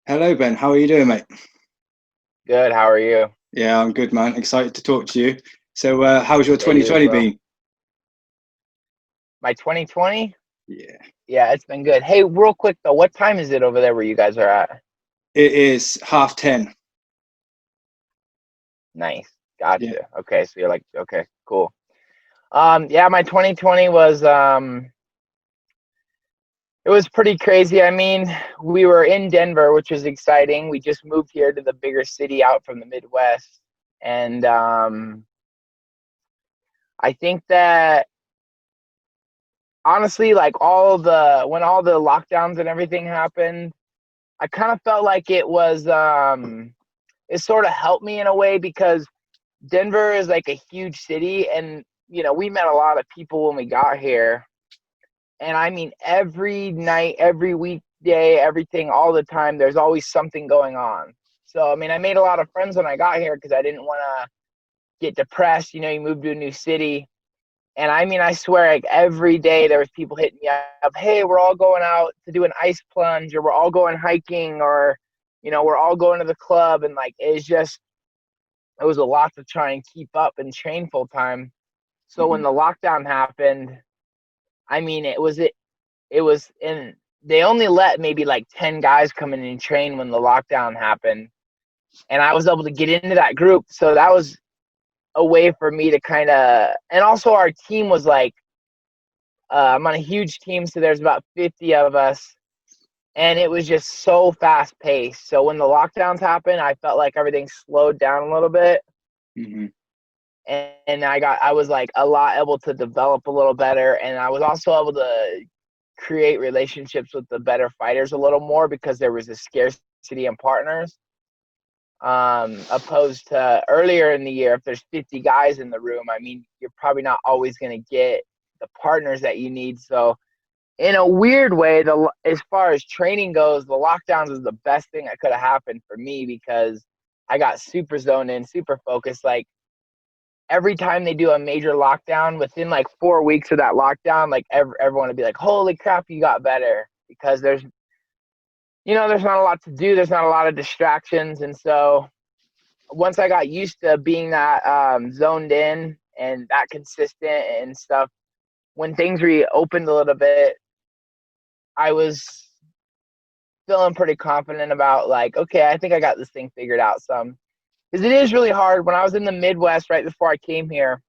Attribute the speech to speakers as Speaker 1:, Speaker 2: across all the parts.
Speaker 1: Hello, Ben. How are you doing, mate?
Speaker 2: Good. How are you?
Speaker 1: Yeah, I'm good, man. Excited to talk to you. So, how's your
Speaker 2: Yeah, you as
Speaker 1: 2020
Speaker 2: well.
Speaker 1: been?
Speaker 2: My 2020?
Speaker 1: Yeah,
Speaker 2: Yeah, it's been good. Hey, real quick though, what time is it over there where you guys are at?
Speaker 1: it is 10:30.
Speaker 2: Nice.
Speaker 1: Yeah.
Speaker 2: Gotcha. Okay, so you're like, okay, cool. Yeah, my 2020 was it was pretty crazy. I mean, we were in Denver, which was exciting. We just moved here to the bigger city out from the Midwest. And I think that honestly, like when all the lockdowns and everything happened, I kind of felt like it sort of helped me in a way because Denver is like a huge city, and we met a lot of people when we got here. And I mean, every night, every weekday, everything, all the time, there's always something going on. So I mean, I made a lot of friends when I got here because I didn't want to get depressed. You move to a new city, and I mean, I swear, like every day there was people hitting me up. Hey, we're all going out to do an ice plunge, or we're all going hiking, or we're all going to the club, and like it was a lot to try and keep up and train full time. So when
Speaker 1: Mhm.
Speaker 2: the lockdown happened, I mean, it was in they only let maybe like 10 guys come in and train when the lockdown happened, and I was able to get into that group. So that was a way for me to kind of, and also our team was like, I'm on a huge team, so there's about 50 of us, and it was just so fast paced. So when the lockdowns happened, I felt like everything slowed down a little bit,
Speaker 1: Mhm.
Speaker 2: and I was like a lot able to develop a little better, and I was also able to create relationships with the better fighters a little more because there was a scarcity in partners. Opposed to earlier in the year, if there's 50 guys in the room, I mean, you're probably not always going to get the partners that you need. So in a weird way, as far as training goes, the lockdowns was the best thing that could have happened for me because I got super zoned in, super focused. Like every time they do a major lockdown, within like 4 weeks of that lockdown, like everyone would be like, "Holy crap, you got better!" Because there's not a lot to do, there's not a lot of distractions, and so once I got used to being that zoned in and that consistent and stuff, when things reopened a little bit, I was feeling pretty confident about like, okay, I think I got this thing figured out some. Because it is really hard. When I was in the Midwest right before I came here,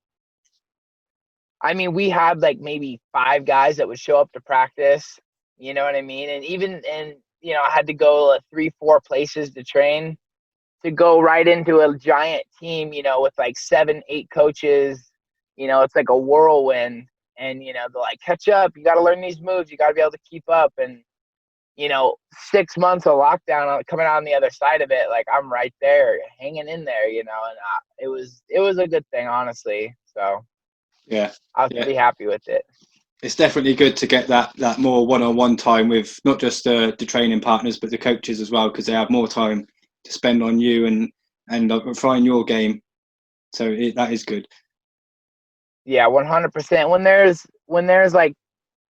Speaker 2: I mean, we had like maybe 5 guys that would show up to practice. You know what I mean? And I had to go 3, 4 places to train to go right into a giant team, with like 7, 8 coaches. It's like a whirlwind. And, they're like, catch up. You got to learn these moves. You got to be able to keep up. And 6 months of lockdown, coming out on the other side of it, like I'm right there, hanging in there, and it was a good thing, honestly. So
Speaker 1: Yeah.
Speaker 2: I was
Speaker 1: Yeah.
Speaker 2: pretty happy with it.
Speaker 1: It's definitely good to get that more one-on-one time with not just the training partners, but the coaches as well, because they have more time to spend on you and refine your game. So that is good.
Speaker 2: Yeah, 100%. When there's like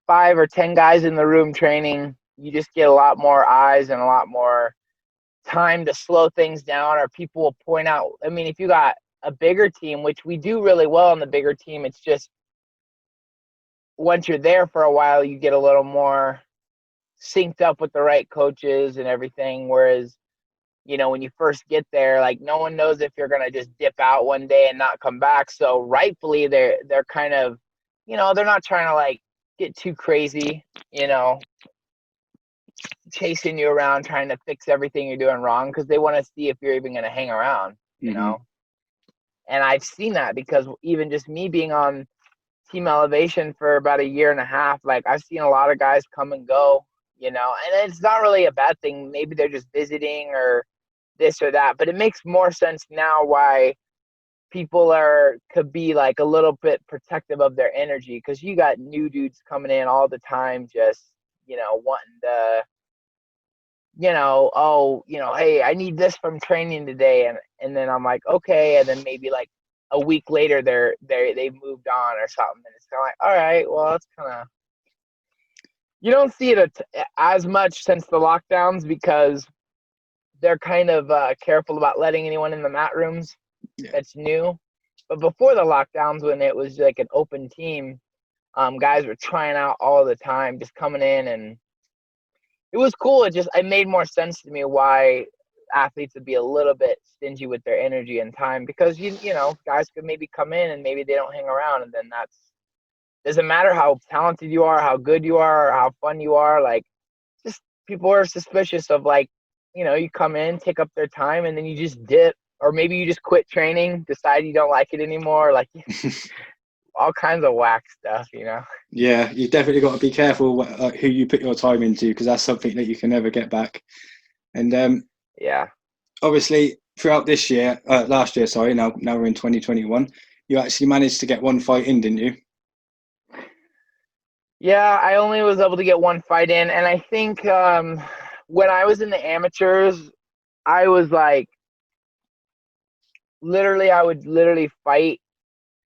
Speaker 2: 5 or 10 guys in the room training, you just get a lot more eyes and a lot more time to slow things down, or people will point out. I mean, if you got a bigger team, which we do really well on the bigger team, it's just once you're there for a while, you get a little more synced up with the right coaches and everything. Whereas, when you first get there, like no one knows if you're gonna just dip out one day and not come back. So rightfully, they're kind of, they're not trying to like get too crazy, you know, chasing you around trying to fix everything you're doing wrong because they want to see if you're even gonna hang around, you
Speaker 1: Hmm.
Speaker 2: know. And I've seen that because even just me being on Team Elevation for about a year and a half, like I've seen a lot of guys come and go, and it's not really a bad thing. Maybe they're just visiting or this or that, but it makes more sense now why people could be like a little bit protective of their energy because you got new dudes coming in all the time, just wanting to, oh, hey, I need this from training today, and then I'm like, okay, and then maybe like a week later they've moved on or something, and it's kind of like, all right, well, that's kind of, you don't see it as much since the lockdowns because they're kind of careful about letting anyone in the mat rooms
Speaker 1: Yeah.
Speaker 2: that's new. But before the lockdowns, when it was like an open team, guys were trying out all the time, just coming in, and it was cool. It made more sense to me why athletes would be a little bit stingy with their energy and time, because you know, guys could maybe come in and maybe they don't hang around, and then doesn't matter how talented you are, how good you are, or how fun you are. Like, just people are suspicious of, like, you know, you come in, take up their time, and then you just dip, or maybe you just quit training, decide you don't like it anymore, like all kinds of whack stuff, you know.
Speaker 1: Yeah, you definitely got to be careful who you put your time into, because that's something that you can never get back. And
Speaker 2: Yeah.
Speaker 1: obviously, throughout this year, last year, sorry, now we're in 2021, you actually managed to get one fight in, didn't you?
Speaker 2: Yeah, I only was able to get one fight in, and I think when I was in the amateurs, I was like, I would literally fight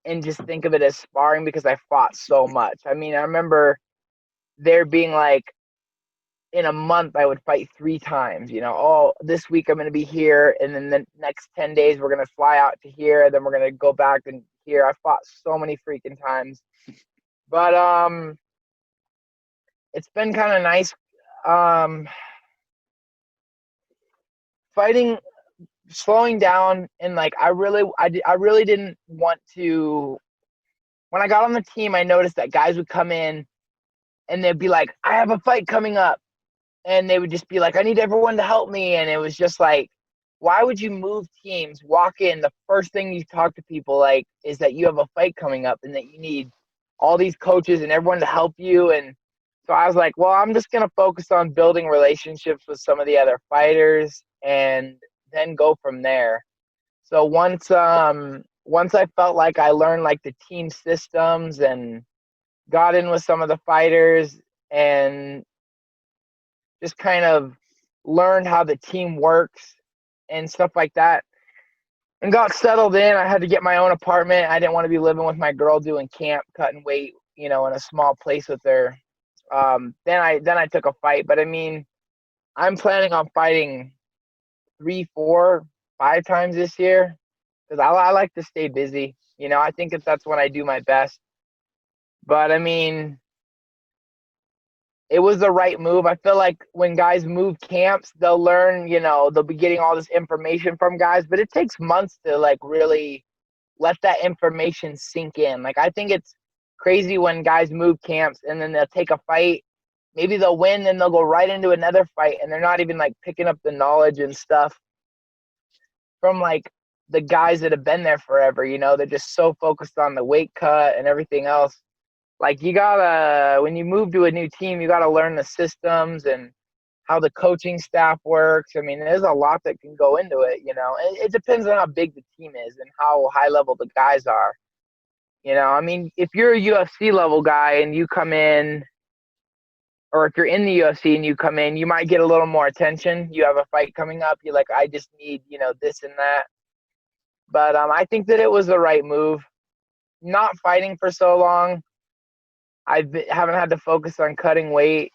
Speaker 2: and just think of it as sparring because I fought so much. I mean, I remember there being like, in a month I would fight 3 times, you know. Oh, this week I'm going to be here, and then the next 10 days we're going to fly out to here, and then we're going to go back and here. I fought so many freaking times. But it's been kind of nice fighting, slowing down, and like I really didn't want to. When I got on the team, I noticed that guys would come in and they'd be like, I have a fight coming up, and they would just be like, I need everyone to help me. And it was just like, why would you move teams, walk in, the first thing you talk to people like is that you have a fight coming up and that you need all these coaches and everyone to help you? And so I was like, well, I'm just going to focus on building relationships with some of the other fighters and then go from there. So once I felt like I learned like the team systems and got in with some of the fighters and just kind of learned how the team works and stuff like that, and got settled in, I had to get my own apartment. I didn't want to be living with my girl doing camp, cutting weight, you know, in a small place with her. Then I took a fight, but I mean, I'm planning on fighting 3, 4, 5 times this year because I like to stay busy. You know, I think that's when I do my best. But I mean, it was the right move. I feel like when guys move camps, they'll learn, you know, they'll be getting all this information from guys, but it takes months to like really let that information sink in. Like, I think it's crazy when guys move camps and then they'll take a fight. Maybe they'll win, then they'll go right into another fight, and they're not even like picking up the knowledge and stuff from like the guys that have been there forever. You know, they're just so focused on the weight cut and everything else. Like, you gotta, when you move to a new team, you gotta learn the systems and how the coaching staff works. I mean, there's a lot that can go into it, you know. It depends on how big the team is and how high level the guys are. You know, I mean, if you're a UFC level guy and you come in, or if you're in the UFC and you come in, you might get a little more attention. You have a fight coming up. You're like, I just need, you know, this and that. But I think that it was the right move. Not fighting for so long, haven't had to focus on cutting weight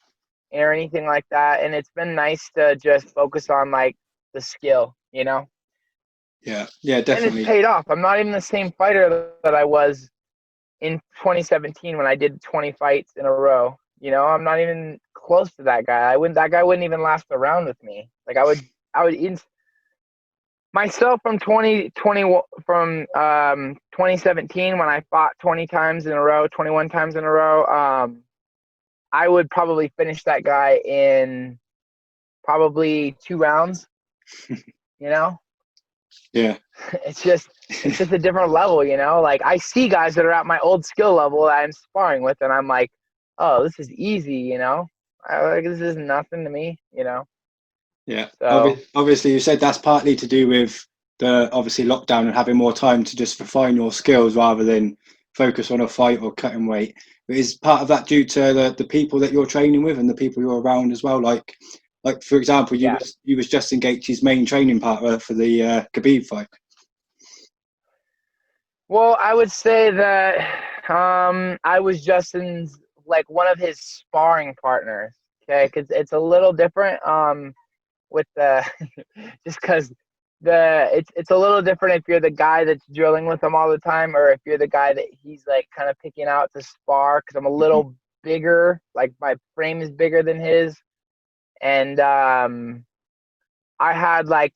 Speaker 2: or anything like that, and it's been nice to just focus on like the skill, you know.
Speaker 1: Yeah,
Speaker 2: And it's
Speaker 1: definitely.
Speaker 2: paid off. I'm not even the same fighter that I was in 2017 when I did 20 fights in a row. You know, I'm not even close to that guy. That guy wouldn't even last a round with me. Like, I would myself from 2017 when I fought 20 times in a row, 21 times in a row. I would probably finish that guy in probably 2 rounds, you know?
Speaker 1: Yeah.
Speaker 2: It's just a different level, you know? Like, I see guys that are at my old skill level that I'm sparring with, and I'm like, oh, this is easy, you know? This is nothing to me, you know?
Speaker 1: Yeah.
Speaker 2: So,
Speaker 1: Obviously, you said that's partly to do with the obviously lockdown and having more time to just refine your skills rather than focus on a fight or cutting weight. But is part of that due to the people that you're training with and the people you're around as well? Like for example,
Speaker 2: yeah.
Speaker 1: you was Justin Gaethje's main training partner for the Khabib fight.
Speaker 2: Well, I would say that I was Justin's, like, one of his sparring partners, okay? Because it's a little different. with the just because it's a little different if you're the guy that's drilling with him all the time, or if you're the guy that he's like kind of picking out to spar. Because I'm a little bigger, like my frame is bigger than his, and I like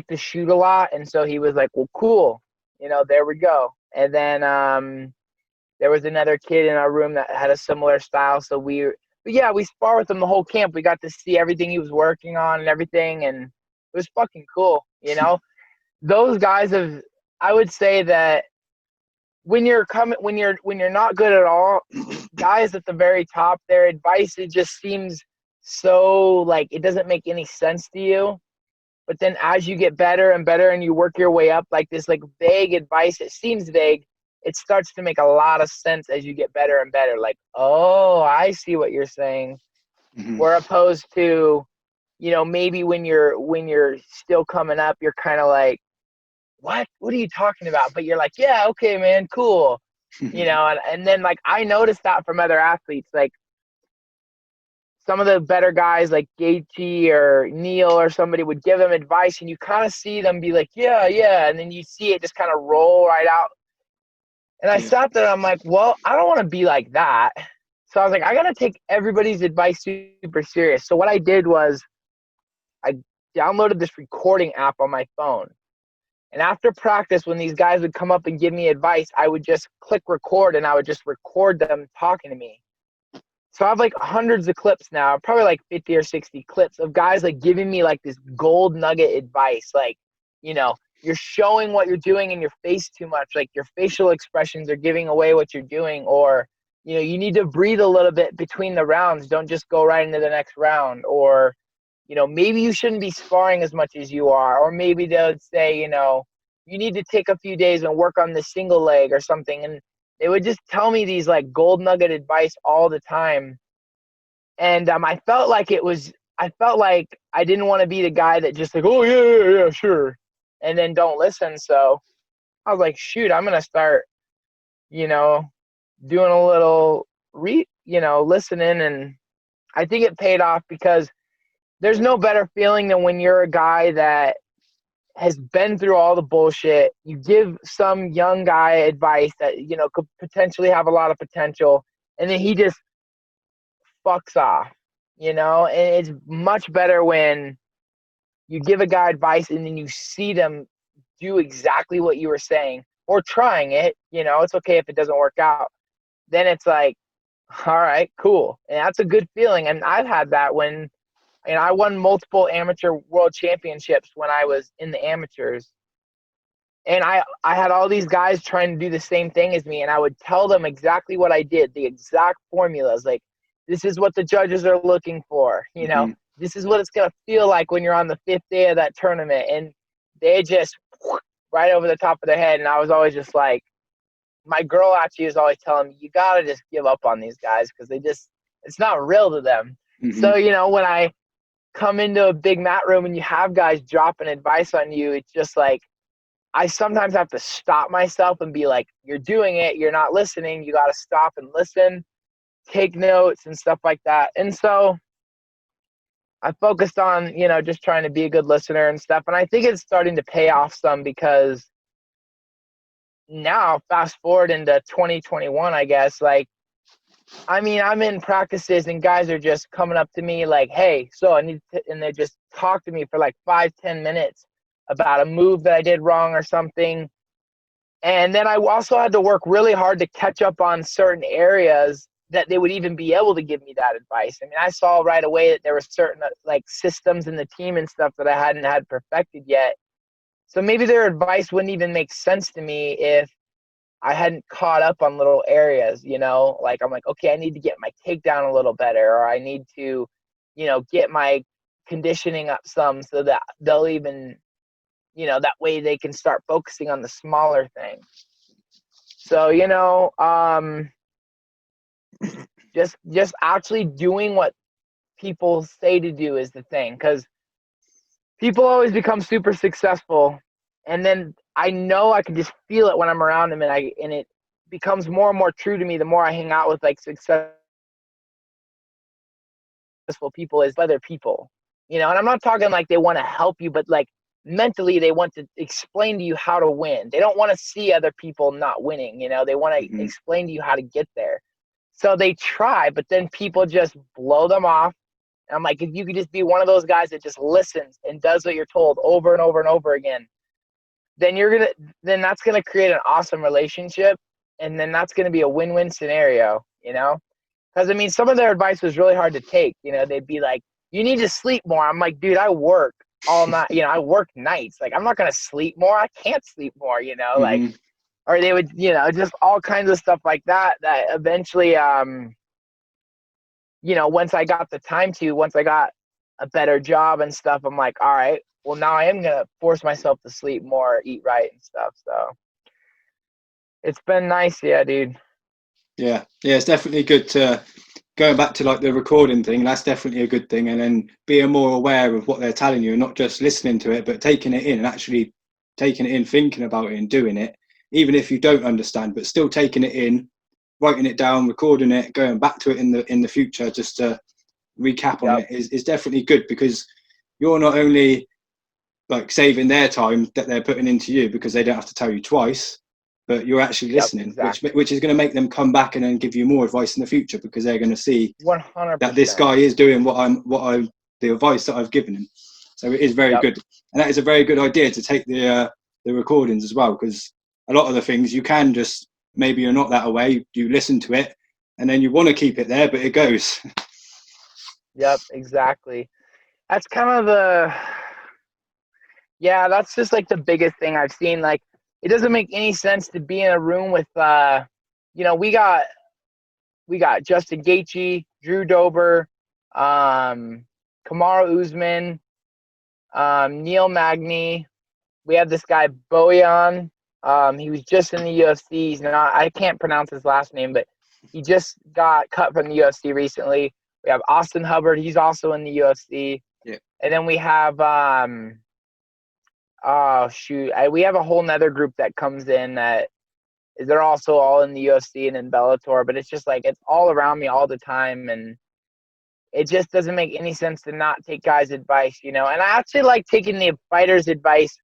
Speaker 2: to shoot a lot, and so he was like, well, cool, there we go. And then there was another kid in our room that had a similar style, so we spar with him the whole camp. We got to see everything he was working on and everything, and it was fucking cool. Those guys I would say that when you're not good at all, guys at the very top, their advice, it just seems so like it doesn't make any sense to you. But then as you get better and better and you work your way up, like this like vague advice, it seems vague, it starts to make a lot of sense as you get better and better. Like, oh, I see what you're saying. Where opposed to, maybe when you're still coming up, you're kind of like, what are you talking about? But you're like, yeah, okay, man, cool. And then like I noticed that from other athletes, like some of the better guys like Gaethje or Neil or somebody would give them advice, and you kind of see them be like, yeah, and then you see it just kind of roll right out. And I sat there and I'm like, well, I don't want to be like that. So I was like, I got to take everybody's advice super serious. So what I did was I downloaded this recording app on my phone. And after practice, when these guys would come up and give me advice, I would just click record and I would just record them talking to me. So I have like hundreds of clips now, probably like 50 or 60 clips of guys like giving me like this gold nugget advice. Like, you're showing what you're doing in your face too much. Like your facial expressions are giving away what you're doing, or, you need to breathe a little bit between the rounds. Don't just go right into the next round. Or, maybe you shouldn't be sparring as much as you are. Or maybe they'll say, you need to take a few days and work on the single leg or something. And they would just tell me these like gold nugget advice all the time. And I felt like I didn't want to be the guy that just like, oh yeah, sure, and then don't listen. So I was like, shoot, I'm going to start, doing a little listening. And I think it paid off, because there's no better feeling than when you're a guy that has been through all the bullshit. You give some young guy advice that, could potentially have a lot of potential, and then he just fucks off, and it's much better when you give a guy advice and then you see them do exactly what you were saying or trying it. It's okay if it doesn't work out. Then it's like, all right, cool. And that's a good feeling. And I've had that when, I won multiple amateur world championships when I was in the amateurs. And I had all these guys trying to do the same thing as me. And I would tell them exactly what I did, the exact formulas. Like, this is what the judges are looking for. This is what it's going to feel like when you're on the 5th day of that tournament. And they just right over the top of their head. And I was always just like, my girl actually was always telling me, you got to just give up on these guys, because it's not real to them. So, when I come into a big mat room and you have guys dropping advice on you, it's just like, I sometimes have to stop myself and be like, you're doing it, you're not listening, you got to stop and listen, take notes and stuff like that. And so I focused on, just trying to be a good listener and stuff. And I think it's starting to pay off some, because now, fast forward into 2021, I guess, like, I'm in practices and guys are just coming up to me like, hey, so and they just talk to me for like 5-10 minutes about a move that I did wrong or something. And then I also had to work really hard to catch up on certain areas that they would even be able to give me that advice. I saw right away that there were certain like systems in the team and stuff that I hadn't had perfected yet. So maybe their advice wouldn't even make sense to me if I hadn't caught up on little areas, like I'm like, okay, I need to get my takedown a little better, or I need to, get my conditioning up some, so that they'll even, that way they can start focusing on the smaller things. So, just actually doing what people say to do is the thing, because people always become super successful, and then I know I can just feel it when I'm around them, and it becomes more and more true to me the more I hang out with like successful people, is other people. you know, and I'm not talking like they want to help you, but like mentally they want to explain to you how to win. They don't want to see other people not winning, you know, they want to
Speaker 1: Hmm.
Speaker 2: explain to you how to get there. So they try, but then people just blow them off. And I'm like, if you could just be one of those guys that just listens and does what you're told over and over and over again, then then that's gonna create an awesome relationship, and then that's gonna be a win-win scenario, you know? Because I mean, some of their advice was really hard to take. You know, they'd be like, "You need to sleep more." I'm like, "Dude, I work all night. You know, I work nights. Like, I'm not gonna sleep more. I can't sleep more. You know, like."
Speaker 1: Hmm.
Speaker 2: Or they would, you know, just all kinds of stuff like that. That eventually, you know, once I got a better job and stuff, I'm like, all right, well, now I am gonna force myself to sleep more, eat right, and stuff. So it's been nice, yeah, dude.
Speaker 1: Yeah, yeah, it's definitely good to going back to like the recording thing. That's definitely a good thing, and then being more aware of what they're telling you, and not just listening to it, but taking it in and actually taking it in, thinking about it, and doing it, even if you don't understand, but still taking it in, writing it down, recording it, going back to it in the future, just to recap on
Speaker 2: Yep,
Speaker 1: it is definitely good, because you're not only like saving their time that they're putting into you because they don't have to tell you twice, but you're actually
Speaker 2: yep,
Speaker 1: listening,
Speaker 2: exactly.
Speaker 1: which is going to make them come back and then give you more advice in the future, because they're going to see that this
Speaker 2: 100%.
Speaker 1: guy is doing the advice that I've given him. So it is very
Speaker 2: Yep,
Speaker 1: good, and that is a very good idea to take the recordings as well, because a lot of the things you can just, maybe you're not that away, you listen to it, and then you want to keep it there, but it goes.
Speaker 2: yep, exactly. That's kind of the, yeah, that's just like the biggest thing I've seen. Like, it doesn't make any sense to be in a room with, you know, we got Justin Gaethje, Drew Dober, um, Kamaru Usman, Neil Magny. We have this guy Bojan. He was just in the UFC. He's not. I can't pronounce his last name, but he just got cut from the UFC recently. We have Austin Hubbard. He's also in the UFC.
Speaker 1: Yeah.
Speaker 2: And then we have oh shoot, we have a whole nother group that comes in that they're also all in the UFC and in Bellator. But it's just like it's all around me all the time, and it just doesn't make any sense to not take guys' advice, you know. And I actually like taking the fighters' advice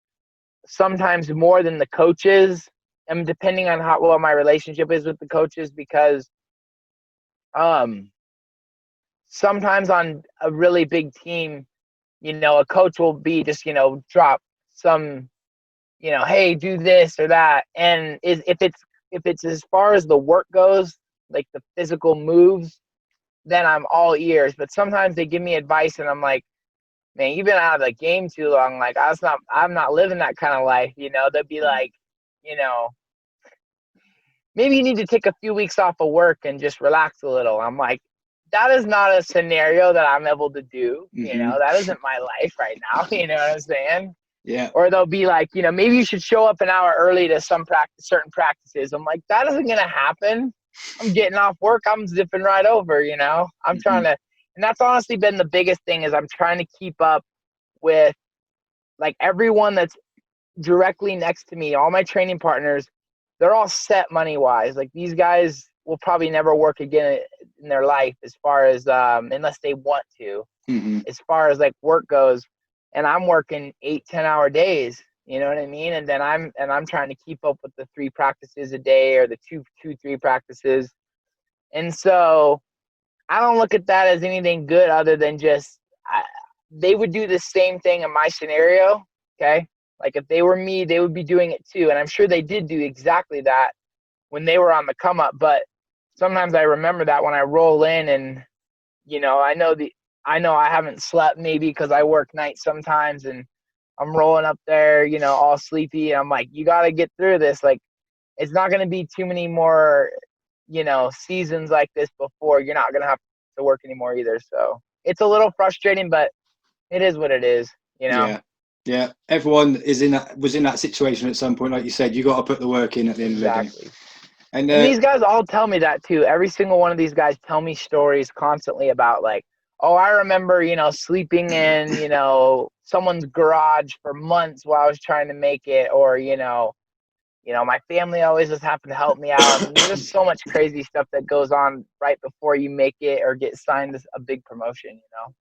Speaker 2: sometimes more than the coaches, and depending on how well my relationship is with the coaches, because um sometimes on a really big team, you know, a coach will be just, you know, drop some, you know, hey, do this or that, and if it's as far as the work goes, like the physical moves, then I'm all ears. But sometimes they give me advice and I'm like, man, you've been out of the game too long. Like I'm not living that kind of life, you know. They'll be like, you know, maybe you need to take a few weeks off of work and just relax a little. I'm like, that is not a scenario that I'm able to do. You
Speaker 1: Hmm.
Speaker 2: know, that isn't my life right now. You know what I'm saying?
Speaker 1: Yeah.
Speaker 2: Or they'll be like, you know, maybe you should show up an hour early to certain practices. I'm like, that isn't gonna happen. I'm getting off work. I'm zipping right over. You know, I'm trying
Speaker 1: Hmm.
Speaker 2: to, and that's honestly been the biggest thing is I'm trying to keep up with like everyone that's directly next to me, all my training partners, they're all set money wise. Like these guys will probably never work again in their life as far as unless they want to,
Speaker 1: Hmm.
Speaker 2: as far as like work goes. And I'm working 8-10 hour days. You know what I mean? And then I'm trying to keep up with the 3 practices a day or the 3 practices. And so I don't look at that as anything good other than just they would do the same thing in my scenario. Okay. Like if they were me, they would be doing it too. And I'm sure they did do exactly that when they were on the come up. But sometimes I remember that when I roll in and, you know, I know I haven't slept maybe because I work nights sometimes and I'm rolling up there, you know, all sleepy. And I'm like, you got to get through this. Like, it's not going to be too many more, you know, seasons like this before you're not going to have to work anymore either. So it's a little frustrating, but it is what it is, you know?
Speaker 1: Yeah. Yeah. Everyone was in that situation at some point. Like you said, you got to put the work in at the end of the day.
Speaker 2: Exactly.
Speaker 1: And
Speaker 2: And these guys all tell me that too. Every single one of these guys tell me stories constantly about like, oh, I remember, you know, sleeping in, you know, someone's garage for months while I was trying to make it, or, you know, my family always just happened to help me out. I mean, there's just so much crazy stuff that goes on right before you make it or get signed a big promotion, you know?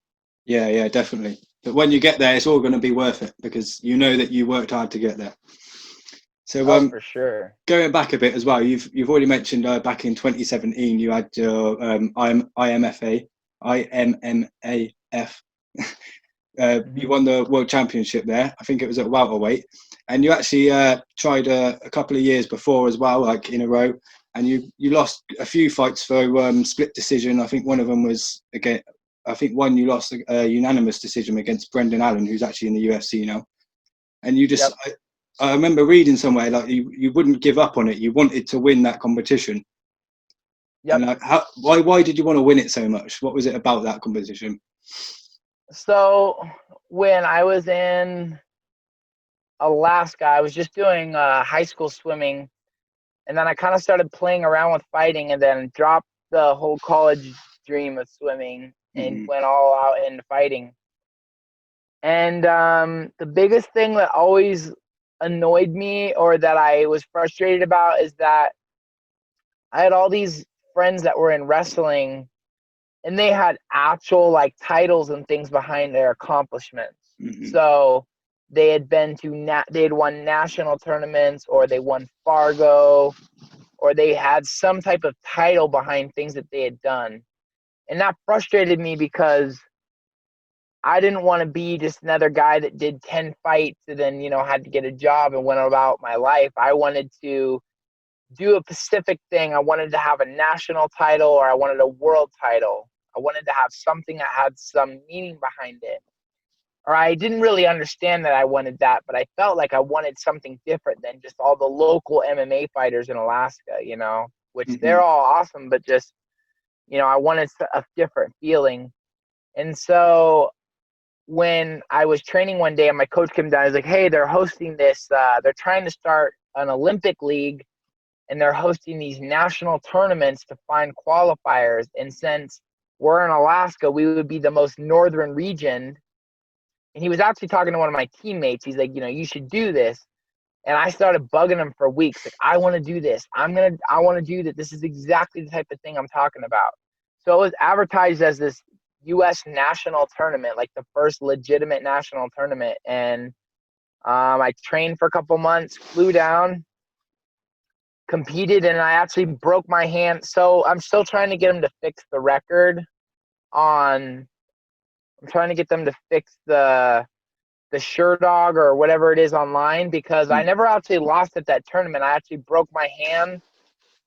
Speaker 1: Yeah, definitely. But when you get there, it's all going to be worth it because you know that you worked hard to get there. So
Speaker 2: Oh, for sure.
Speaker 1: going back a bit as well, you've already mentioned back in 2017 you had your IMFA, IMMAF. You won the world championship there. I think it was at welterweight, and you actually tried a couple of years before as well, like in a row, and you lost a few fights for split decision. I think one of them was again. I think one you lost a unanimous decision against Brendan Allen, who's actually in the UFC now. And you just,
Speaker 2: Yep.
Speaker 1: I remember reading somewhere like you wouldn't give up on it. You wanted to win that competition.
Speaker 2: Yep.
Speaker 1: And like, why did you want to win it so much? What was it about that competition?
Speaker 2: So when I was in Alaska, I was just doing high school swimming, and then I kind of started playing around with fighting, and then dropped the whole college dream of swimming and went all out into fighting. And the biggest thing that always annoyed me or that I was frustrated about is that I had all these friends that were in wrestling, and they had actual like titles and things behind their accomplishments. So they had been to they had won national tournaments, or they won Fargo, or they had some type of title behind things that they had done. And that frustrated me because I didn't want to be just another guy that did 10 fights and then, had to get a job and went about my life. I wanted to do a specific thing. I wanted to have a national title, or I wanted a world title. I wanted to have something that had some meaning behind it. Or I didn't really understand that I wanted that, but I felt like I wanted something different than just all the local MMA fighters in Alaska, which they're all awesome, but just, I wanted a different feeling. And so when I was training one day and my coach came down, he's like, hey, they're hosting this, they're trying to start an Olympic league, and they're hosting these national tournaments to find qualifiers. And since we're in Alaska, we would be the most northern region. And he was actually talking to one of my teammates. He's like, you should do this. And I started bugging him for weeks. Like, I want to do this. I want to do that. This is exactly the type of thing I'm talking about. So it was advertised as this U.S. national tournament, like the first legitimate national tournament. And I trained for a couple months, flew down, competed, and I actually broke my hand. So I'm still trying to get them to fix the record I'm trying to get them to fix the SureDog or whatever it is online, because I never actually lost at that tournament. I actually broke my hand,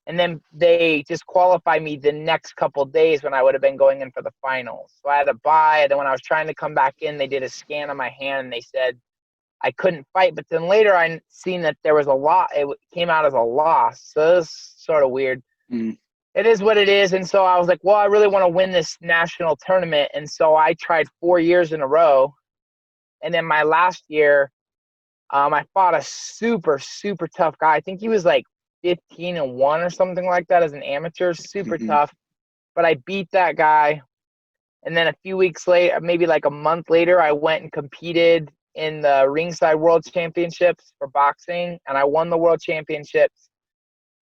Speaker 2: and then they just qualified me the next couple of days when I would have been going in for the finals. So I had to buy, and then when I was trying to come back in, they did a scan of my hand, and they said I couldn't fight. But then later I seen that there was a lot. It came out as a loss. So it's sort of weird. It is what it is. And so I was like, well, I really want to win this national tournament. And so I tried 4 years in a row. And then my last year, I fought a super, super tough guy. I think he was like 15-1 or something like that as an amateur, super tough. But I beat that guy. And then a few weeks later, maybe like a month later, I went and competed in the Ringside World Championships for boxing, and I won the World Championships.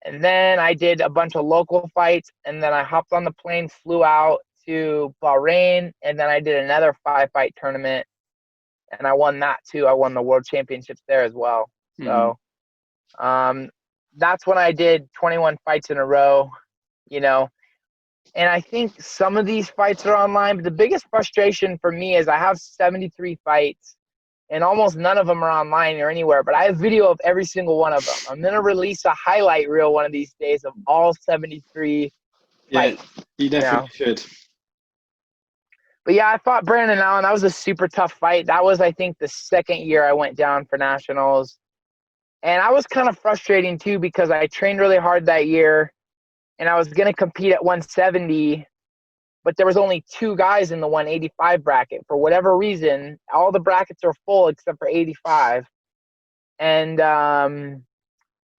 Speaker 2: And then I did a bunch of local fights, and then I hopped on the plane, flew out to Bahrain, and then I did another 5-fight tournament, and I won that too. I won the World Championships there as well. So that's when I did 21 fights in a row, and I think some of these fights are online, but the biggest frustration for me is I have 73 fights, and almost none of them are online or anywhere, but I have video of every single one of them. I'm going to release a highlight reel one of these days of all 73 fights.
Speaker 1: You definitely should.
Speaker 2: But yeah, I fought Brandon Allen. That was a super tough fight. That was, I think, the second year I went down for nationals. And I was kind of frustrating too, because I trained really hard that year, and I was going to compete at 170, but there was only 2 guys in the 185 bracket. For whatever reason, all the brackets are full except for 85. And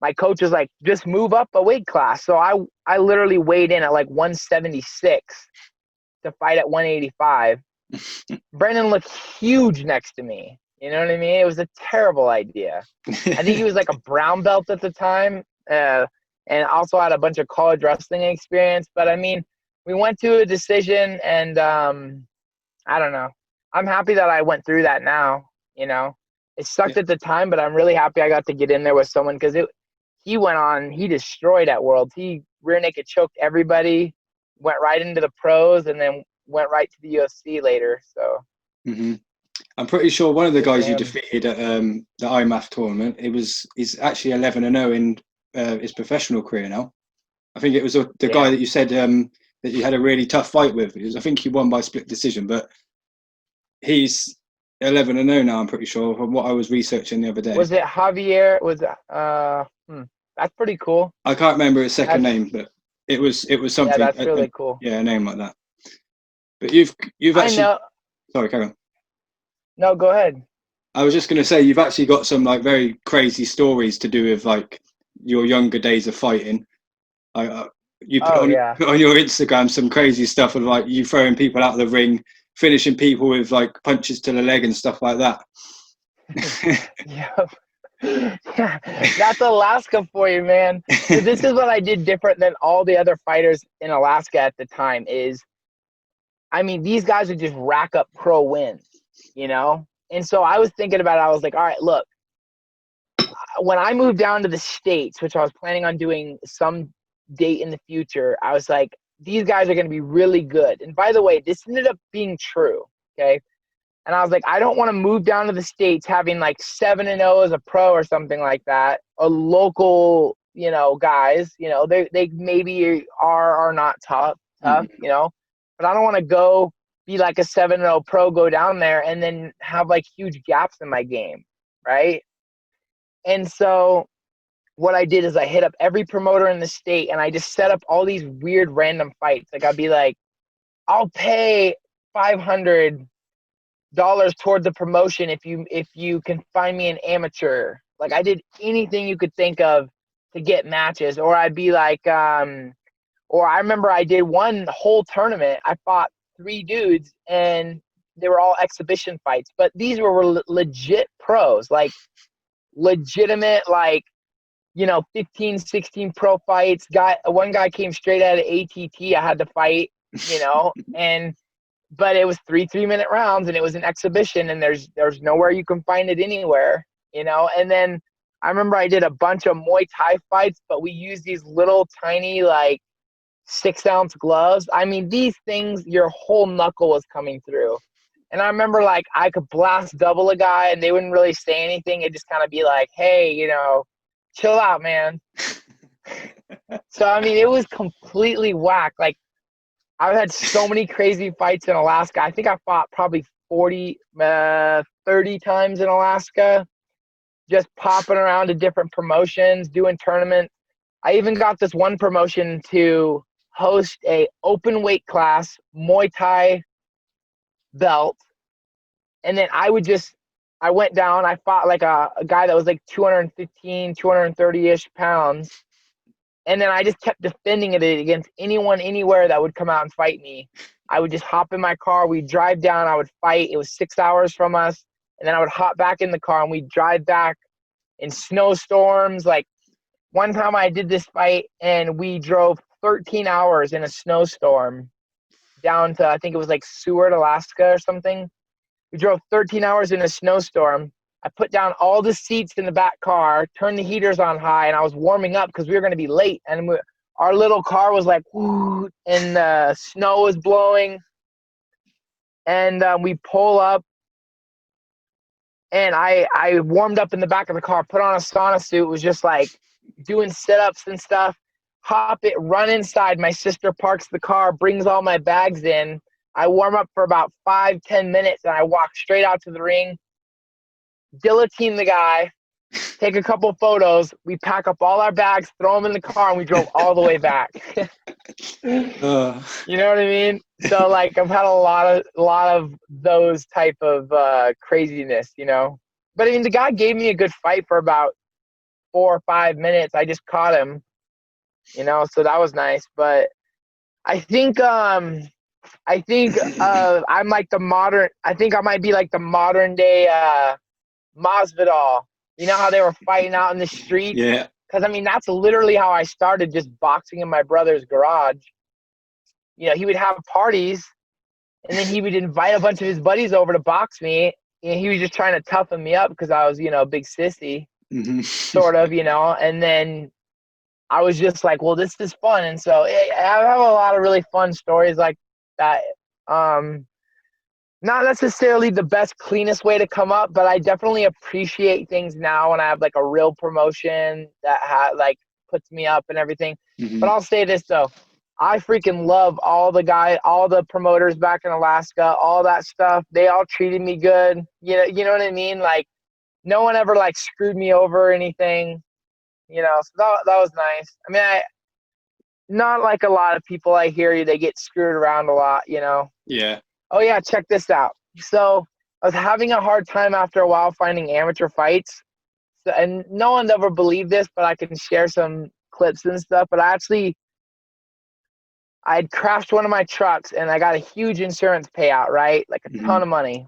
Speaker 2: my coach was like, just move up a weight class. So I literally weighed in at like 176 to fight at 185. Brendan looked huge next to me. You know what I mean? It was a terrible idea. I think he was like a brown belt at the time, and also had a bunch of college wrestling experience. But I mean, we went to a decision, and I don't know. I'm happy that I went through that now, you know. It sucked at the time, but I'm really happy I got to get in there with someone because he destroyed at Worlds. He rear naked choked everybody, went right into the pros, and then went right to the UFC later. So
Speaker 1: I'm pretty sure one of the
Speaker 2: good for
Speaker 1: guys you
Speaker 2: him.
Speaker 1: defeated at the IMMAF tournament, he's actually 11-0 in his professional career now. I think it was the guy that you said that you had a really tough fight with. I think he won by split decision, but he's 11-0 now. I'm pretty sure from what I was researching the other day.
Speaker 2: Was it Javier? That's pretty cool.
Speaker 1: I can't remember his second name, but it was something.
Speaker 2: Yeah, that's really cool.
Speaker 1: Yeah, a name like that. But you've actually.
Speaker 2: I know.
Speaker 1: Sorry, carry on.
Speaker 2: No, go ahead.
Speaker 1: I was just going to say you've actually got some like very crazy stories to do with like your younger days of fighting. You put on your Instagram some crazy stuff of like you throwing people out of the ring, finishing people with like punches to the leg and stuff like that.
Speaker 2: Yeah, that's Alaska for you, man. So this is what I did different than all the other fighters in Alaska at the time is, I mean, these guys would just rack up pro wins, you know? And so I was thinking about it. I was like, all right, look, when I moved down to the States, which I was planning on doing some date in the future, I was like, these guys are going to be really good. And by the way, this ended up being true, okay? And I was like, I don't want to move down to the States having like 7-0 as a pro or something like that. A local, you know, guys, you know, they maybe are not tough, you know, but I don't want to go be like a 7-0 pro, go down there and then have like huge gaps in my game, right? And so what I did is I hit up every promoter in the state and I just set up all these weird random fights. Like I'd be like, I'll pay $500 toward the promotion if you can find me an amateur. Like I did anything you could think of to get matches. Or I'd be like, or I remember I did one whole tournament. I fought 3 dudes and they were all exhibition fights, but these were legit pros, like legitimate, like, you know, 15, 16 pro fights. One guy came straight out of ATT. I had to fight, you know, but it was 3-3-minute rounds and it was an exhibition and there's nowhere you can find it anywhere, you know. And then I remember I did a bunch of Muay Thai fights, but we used these little tiny like 6-ounce gloves. I mean, these things, your whole knuckle was coming through. And I remember like I could blast double a guy and they wouldn't really say anything. It'd just kind of be like, hey, you know, chill out, man. So, I mean, it was completely whack. Like, I've had so many crazy fights in Alaska. I think I fought probably 30 times in Alaska, just popping around to different promotions, doing tournaments. I even got this one promotion to host a open weight class Muay Thai belt. And then I went down, I fought like a guy that was like 215, 230-ish pounds. And then I just kept defending it against anyone, anywhere that would come out and fight me. I would just hop in my car. We'd drive down. I would fight. It was 6 hours from us. And then I would hop back in the car and we'd drive back in snowstorms. Like one time I did this fight and we drove 13 hours in a snowstorm down to, I think it was like Seward, Alaska or something. We drove 13 hours in a snowstorm. I put down all the seats in the back car, turned the heaters on high, and I was warming up because we were going to be late. And our little car was like, whoo, and the snow was blowing. And we pull up, and I warmed up in the back of the car, put on a sauna suit, was just like doing sit-ups and stuff. Hop it, run inside. My sister parks the car, brings all my bags in. I warm up for about 5-10 minutes, and I walk straight out to the ring. Guillotine the guy, take a couple photos. We pack up all our bags, throw them in the car, and we drove all the way back. You know what I mean? So like I've had a lot of those type of craziness, you know. But I mean, the guy gave me a good fight for about 4 or 5 minutes. I just caught him, you know, so that was nice. But I think I'm like the modern. I think I might be like the modern day Masvidal. You know how they were fighting out in the street?
Speaker 1: Yeah.
Speaker 2: Because, I mean, that's literally how I started, just boxing in my brother's garage. You know, he would have parties, And then he would invite a bunch of his buddies over to box me, and he was just trying to toughen me up because I was, a big sissy, sort of, and then I was just like, well, this is fun. And so I have a lot of really fun stories like that. Not necessarily the best, cleanest way to come up, but I definitely appreciate things now when I have like a real promotion that like puts me up and everything. But I'll say this though, I freaking love all the promoters back in Alaska, all that stuff. They all treated me good. You know what I mean? Like no one ever like screwed me over or anything. So that was nice. I mean, not like a lot of people I hear they get screwed around a lot.
Speaker 1: Yeah.
Speaker 2: Oh, yeah, check this out. So I was having a hard time after a while finding amateur fights. So, and no one ever believed this, but I can share some clips and stuff. But I had crashed one of my trucks, and I got a huge insurance payout, right? Like a ton of money.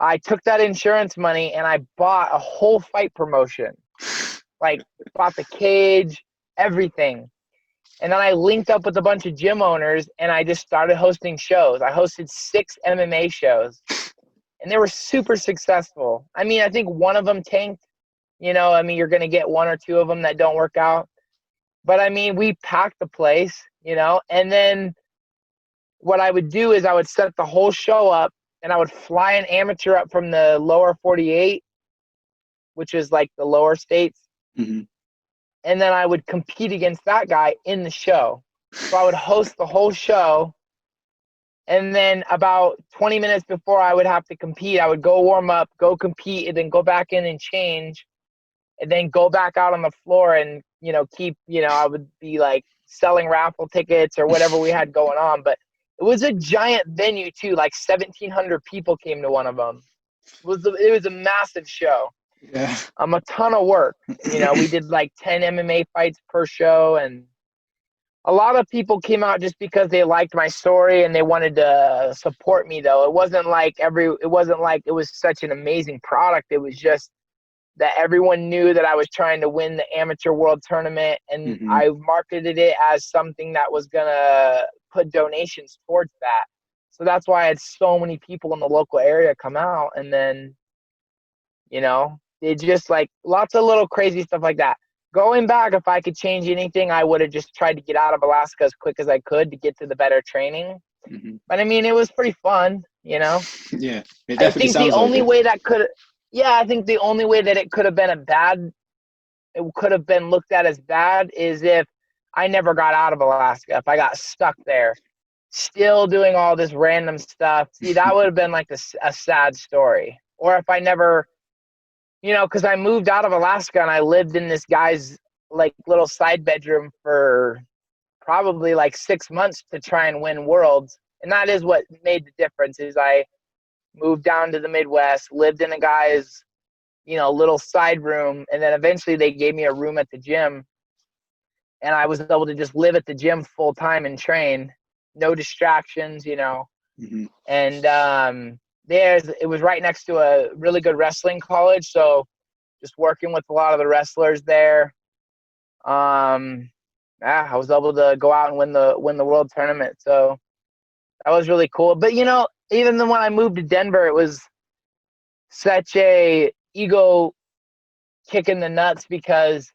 Speaker 2: I took that insurance money, and I bought a whole fight promotion. Like, bought the cage, everything. And then I linked up with a bunch of gym owners, and I just started hosting shows. I hosted 6 MMA shows, and they were super successful. I mean, I think one of them tanked. You're going to get 1 or 2 of them that don't work out. But, I mean, we packed the place, and then what I would do is I would set the whole show up, and I would fly an amateur up from the lower 48, which is like the lower states. And then I would compete against that guy in the show. So I would host the whole show. And then about 20 minutes before I would have to compete, I would go warm up, go compete, and then go back in and change. And then go back out on the floor and, I would be like selling raffle tickets or whatever we had going on. But it was a giant venue too. Like 1,700 people came to one of them. It was a massive show.
Speaker 1: Yeah.
Speaker 2: A ton of work. We did like 10 MMA fights per show, and a lot of people came out just because they liked my story and they wanted to support me though. It wasn't like it was such an amazing product. It was just that everyone knew that I was trying to win the amateur world tournament, and I marketed it as something that was gonna put donations towards that. So that's why I had so many people in the local area come out, and then it just like lots of little crazy stuff like that. Going back, if I could change anything, I would have just tried to get out of Alaska as quick as I could to get to the better training. But I mean, it was pretty fun,
Speaker 1: Yeah, it definitely
Speaker 2: I think
Speaker 1: sounds
Speaker 2: the only
Speaker 1: like it.
Speaker 2: way that I think the only way that it could have been looked at as bad is if I never got out of Alaska, if I got stuck there, still doing all this random stuff. See, that would have been like a sad story. Or if I never, because I moved out of Alaska and I lived in this guy's like little side bedroom for probably like 6 months to try and win worlds. And that is what made the difference is I moved down to the Midwest, lived in a guy's, little side room. And then eventually they gave me a room at the gym, and I was able to just live at the gym full time and train, no distractions, and, it was right next to a really good wrestling college. So just working with a lot of the wrestlers there. I was able to go out and win the world tournament. So that was really cool. But, even then when I moved to Denver, it was such a ego kick in the nuts because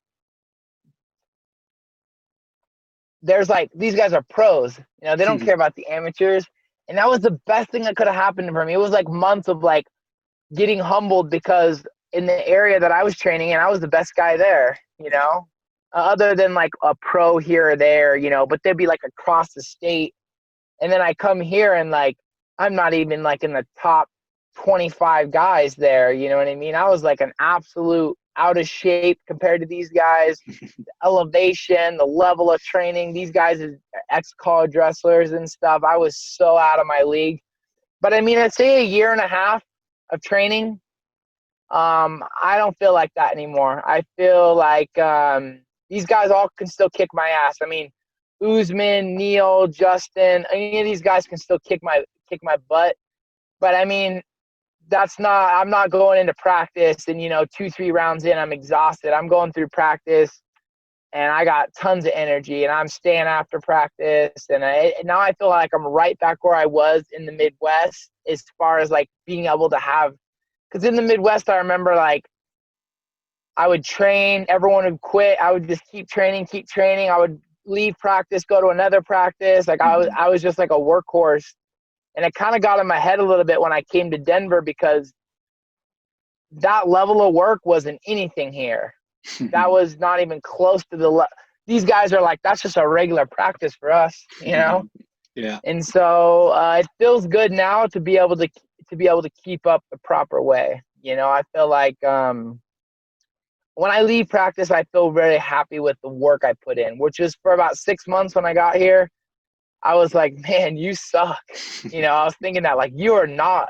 Speaker 2: there's like, these guys are pros, they don't care about the amateurs. And that was the best thing that could have happened for me. It was like months of like getting humbled because in the area that I was training in, I was the best guy there, other than like a pro here or there, but they'd be like across the state. And then I come here and like, I'm not even like in the top 25 guys there. You know what I mean? I was like an absolute out of shape compared to these guys. The elevation, the level of training, these guys are ex-college wrestlers and stuff. I was so out of my league. But I mean, I'd say a year and a half of training, I don't feel like that anymore. I feel like these guys all can still kick my ass. I mean, Usman, Neil, Justin, any of these guys can still kick my butt. But I mean, I'm not going into practice and 2-3 rounds in, I'm exhausted. I'm going through practice and I got tons of energy, and I'm staying after practice. And now I feel like I'm right back where I was in the Midwest as far as like being able to have, because in the Midwest, I remember like I would train, everyone would quit. I would just keep training. I would leave practice, go to another practice. Like I was just like a workhorse. And it kind of got in my head a little bit when I came to Denver, because that level of work wasn't anything here. That was not even close to these guys are like, that's just a regular practice for us, you know?
Speaker 1: Yeah.
Speaker 2: And so it feels good now to be able to keep up the proper way. You know, I feel like when I leave practice, I feel very happy with the work I put in, which is for about 6 months when I got here. I was like, man, you suck. You know, I was thinking that like, you are not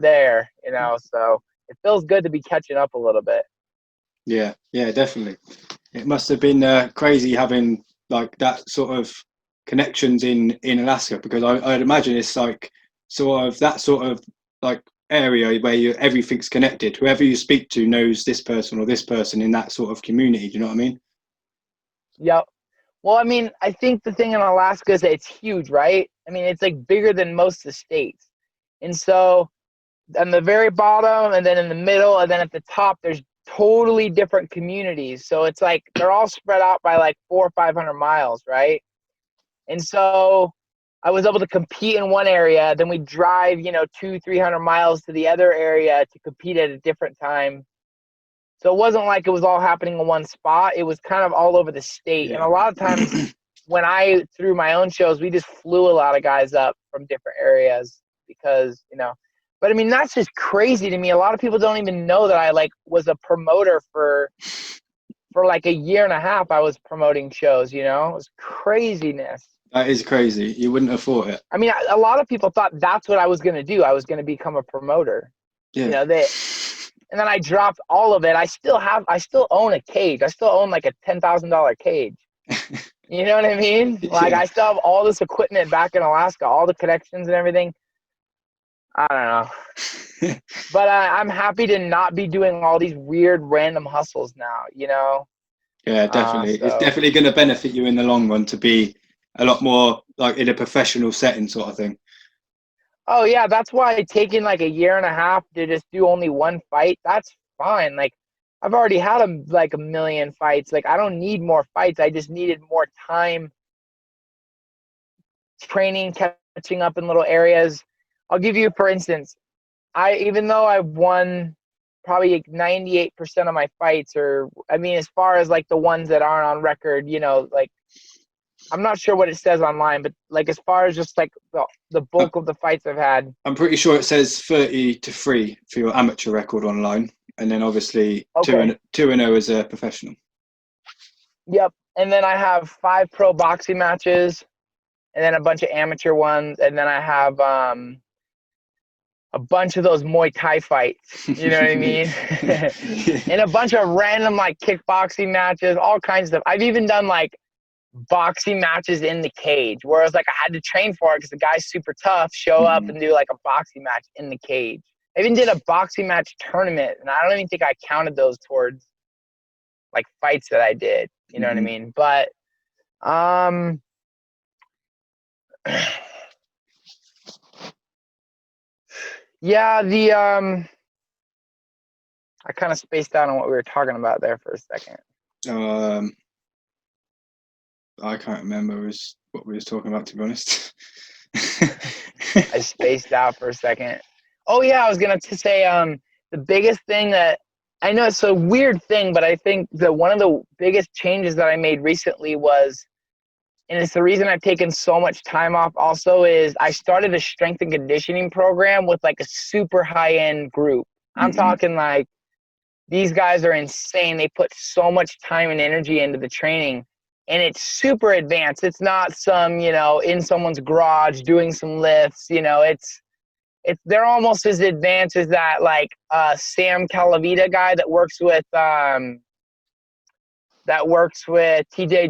Speaker 2: there, you know? So it feels good to be catching up a little bit.
Speaker 1: Yeah, definitely. It must have been crazy having like that sort of connections in Alaska, because I'd imagine it's like sort of that sort of like area where everything's connected. Whoever you speak to knows this person or this person in that sort of community. Do you know what I mean?
Speaker 2: Yep. Well, I mean, I think the thing in Alaska is that it's huge, right? I mean, it's like bigger than most of the states. And so on the very bottom, and then in the middle, and then at the top, there's totally different communities. So it's like they're all spread out by like 400 or 500 miles, right? And so I was able to compete in one area, then we drive, 200-300 miles to the other area to compete at a different time. So it wasn't like it was all happening in one spot. It was kind of all over the state.
Speaker 1: Yeah.
Speaker 2: And a lot of times when I threw my own shows, we just flew a lot of guys up from different areas because, but I mean, that's just crazy to me. A lot of people don't even know that I like was a promoter for like a year and a half. I was promoting shows, it was craziness.
Speaker 1: That is crazy. You wouldn't have thought it.
Speaker 2: I mean, a lot of people thought that's what I was going to do. I was going to become a promoter.
Speaker 1: Yeah.
Speaker 2: And then I dropped all of it. I still own a cage. I still own like a $10,000 cage. You know what I mean? Like I still have all this equipment back in Alaska, all the connections and everything. I don't know. But I'm happy to not be doing all these weird random hustles now,
Speaker 1: Yeah, definitely. It's definitely going to benefit you in the long run to be a lot more like in a professional setting sort of thing.
Speaker 2: Oh yeah, that's why taking like a year and a half to just do only one fight, that's fine. Like I've already had like a million fights. Like I don't need more fights. I just needed more time training, catching up in little areas. I'll give you, for instance, even though I've won probably 98% of my fights, or I mean, as far as like the ones that aren't on record, like I'm not sure what it says online, but like as far as just like the bulk of the fights I've had.
Speaker 1: I'm pretty sure it says 30-3 for your amateur record online, and then obviously 2-0 as a professional.
Speaker 2: Yep, and then I have 5 pro boxing matches, and then a bunch of amateur ones, and then I have a bunch of those Muay Thai fights, you know what I mean? And a bunch of random like kickboxing matches, all kinds of stuff. I've even done like boxing matches in the cage, whereas like I had to train for it because the guy's super tough, show up and do like a boxing match in the cage. I even did a boxing match tournament, and I don't even think I counted those towards like fights that I did, you know what I mean? But yeah, I kind of spaced out on what we were talking about there for a second.
Speaker 1: I can't remember what we was talking about, to be honest.
Speaker 2: I spaced out for a second. Oh yeah, I was gonna say the biggest thing that I know, it's a weird thing, but I think that one of the biggest changes that I made recently was, and it's the reason I've taken so much time off also, is I started a strength and conditioning program with like a super high-end group. I'm talking like these guys are insane. They put so much time and energy into the training, and it's super advanced. It's not some, in someone's garage doing some lifts, they're almost as advanced as that like Sam Calavita guy that works with TJ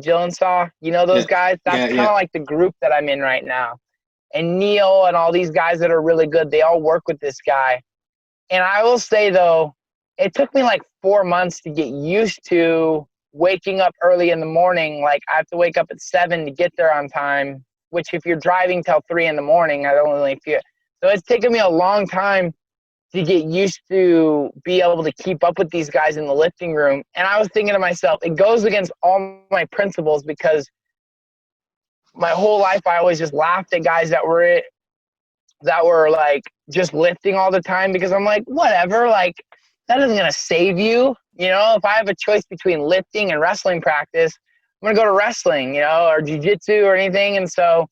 Speaker 2: Gyllensaal, those guys. That's kind of like the group that I'm in right now. And Neil and all these guys that are really good, they all work with this guy. And I will say though, it took me like 4 months to get used to waking up early in the morning. Like I have to wake up at 7 to get there on time, which if you're driving till 3 in the morning, I don't really feel. So it's taken me a long time to get used to be able to keep up with these guys in the lifting room. And I was thinking to myself, it goes against all my principles, because my whole life I always just laughed at guys that were like just lifting all the time, because I'm like, whatever, like that isn't going to save you. You know, if I have a choice between lifting and wrestling practice, I'm going to go to wrestling, you know, or jiu-jitsu or anything. And so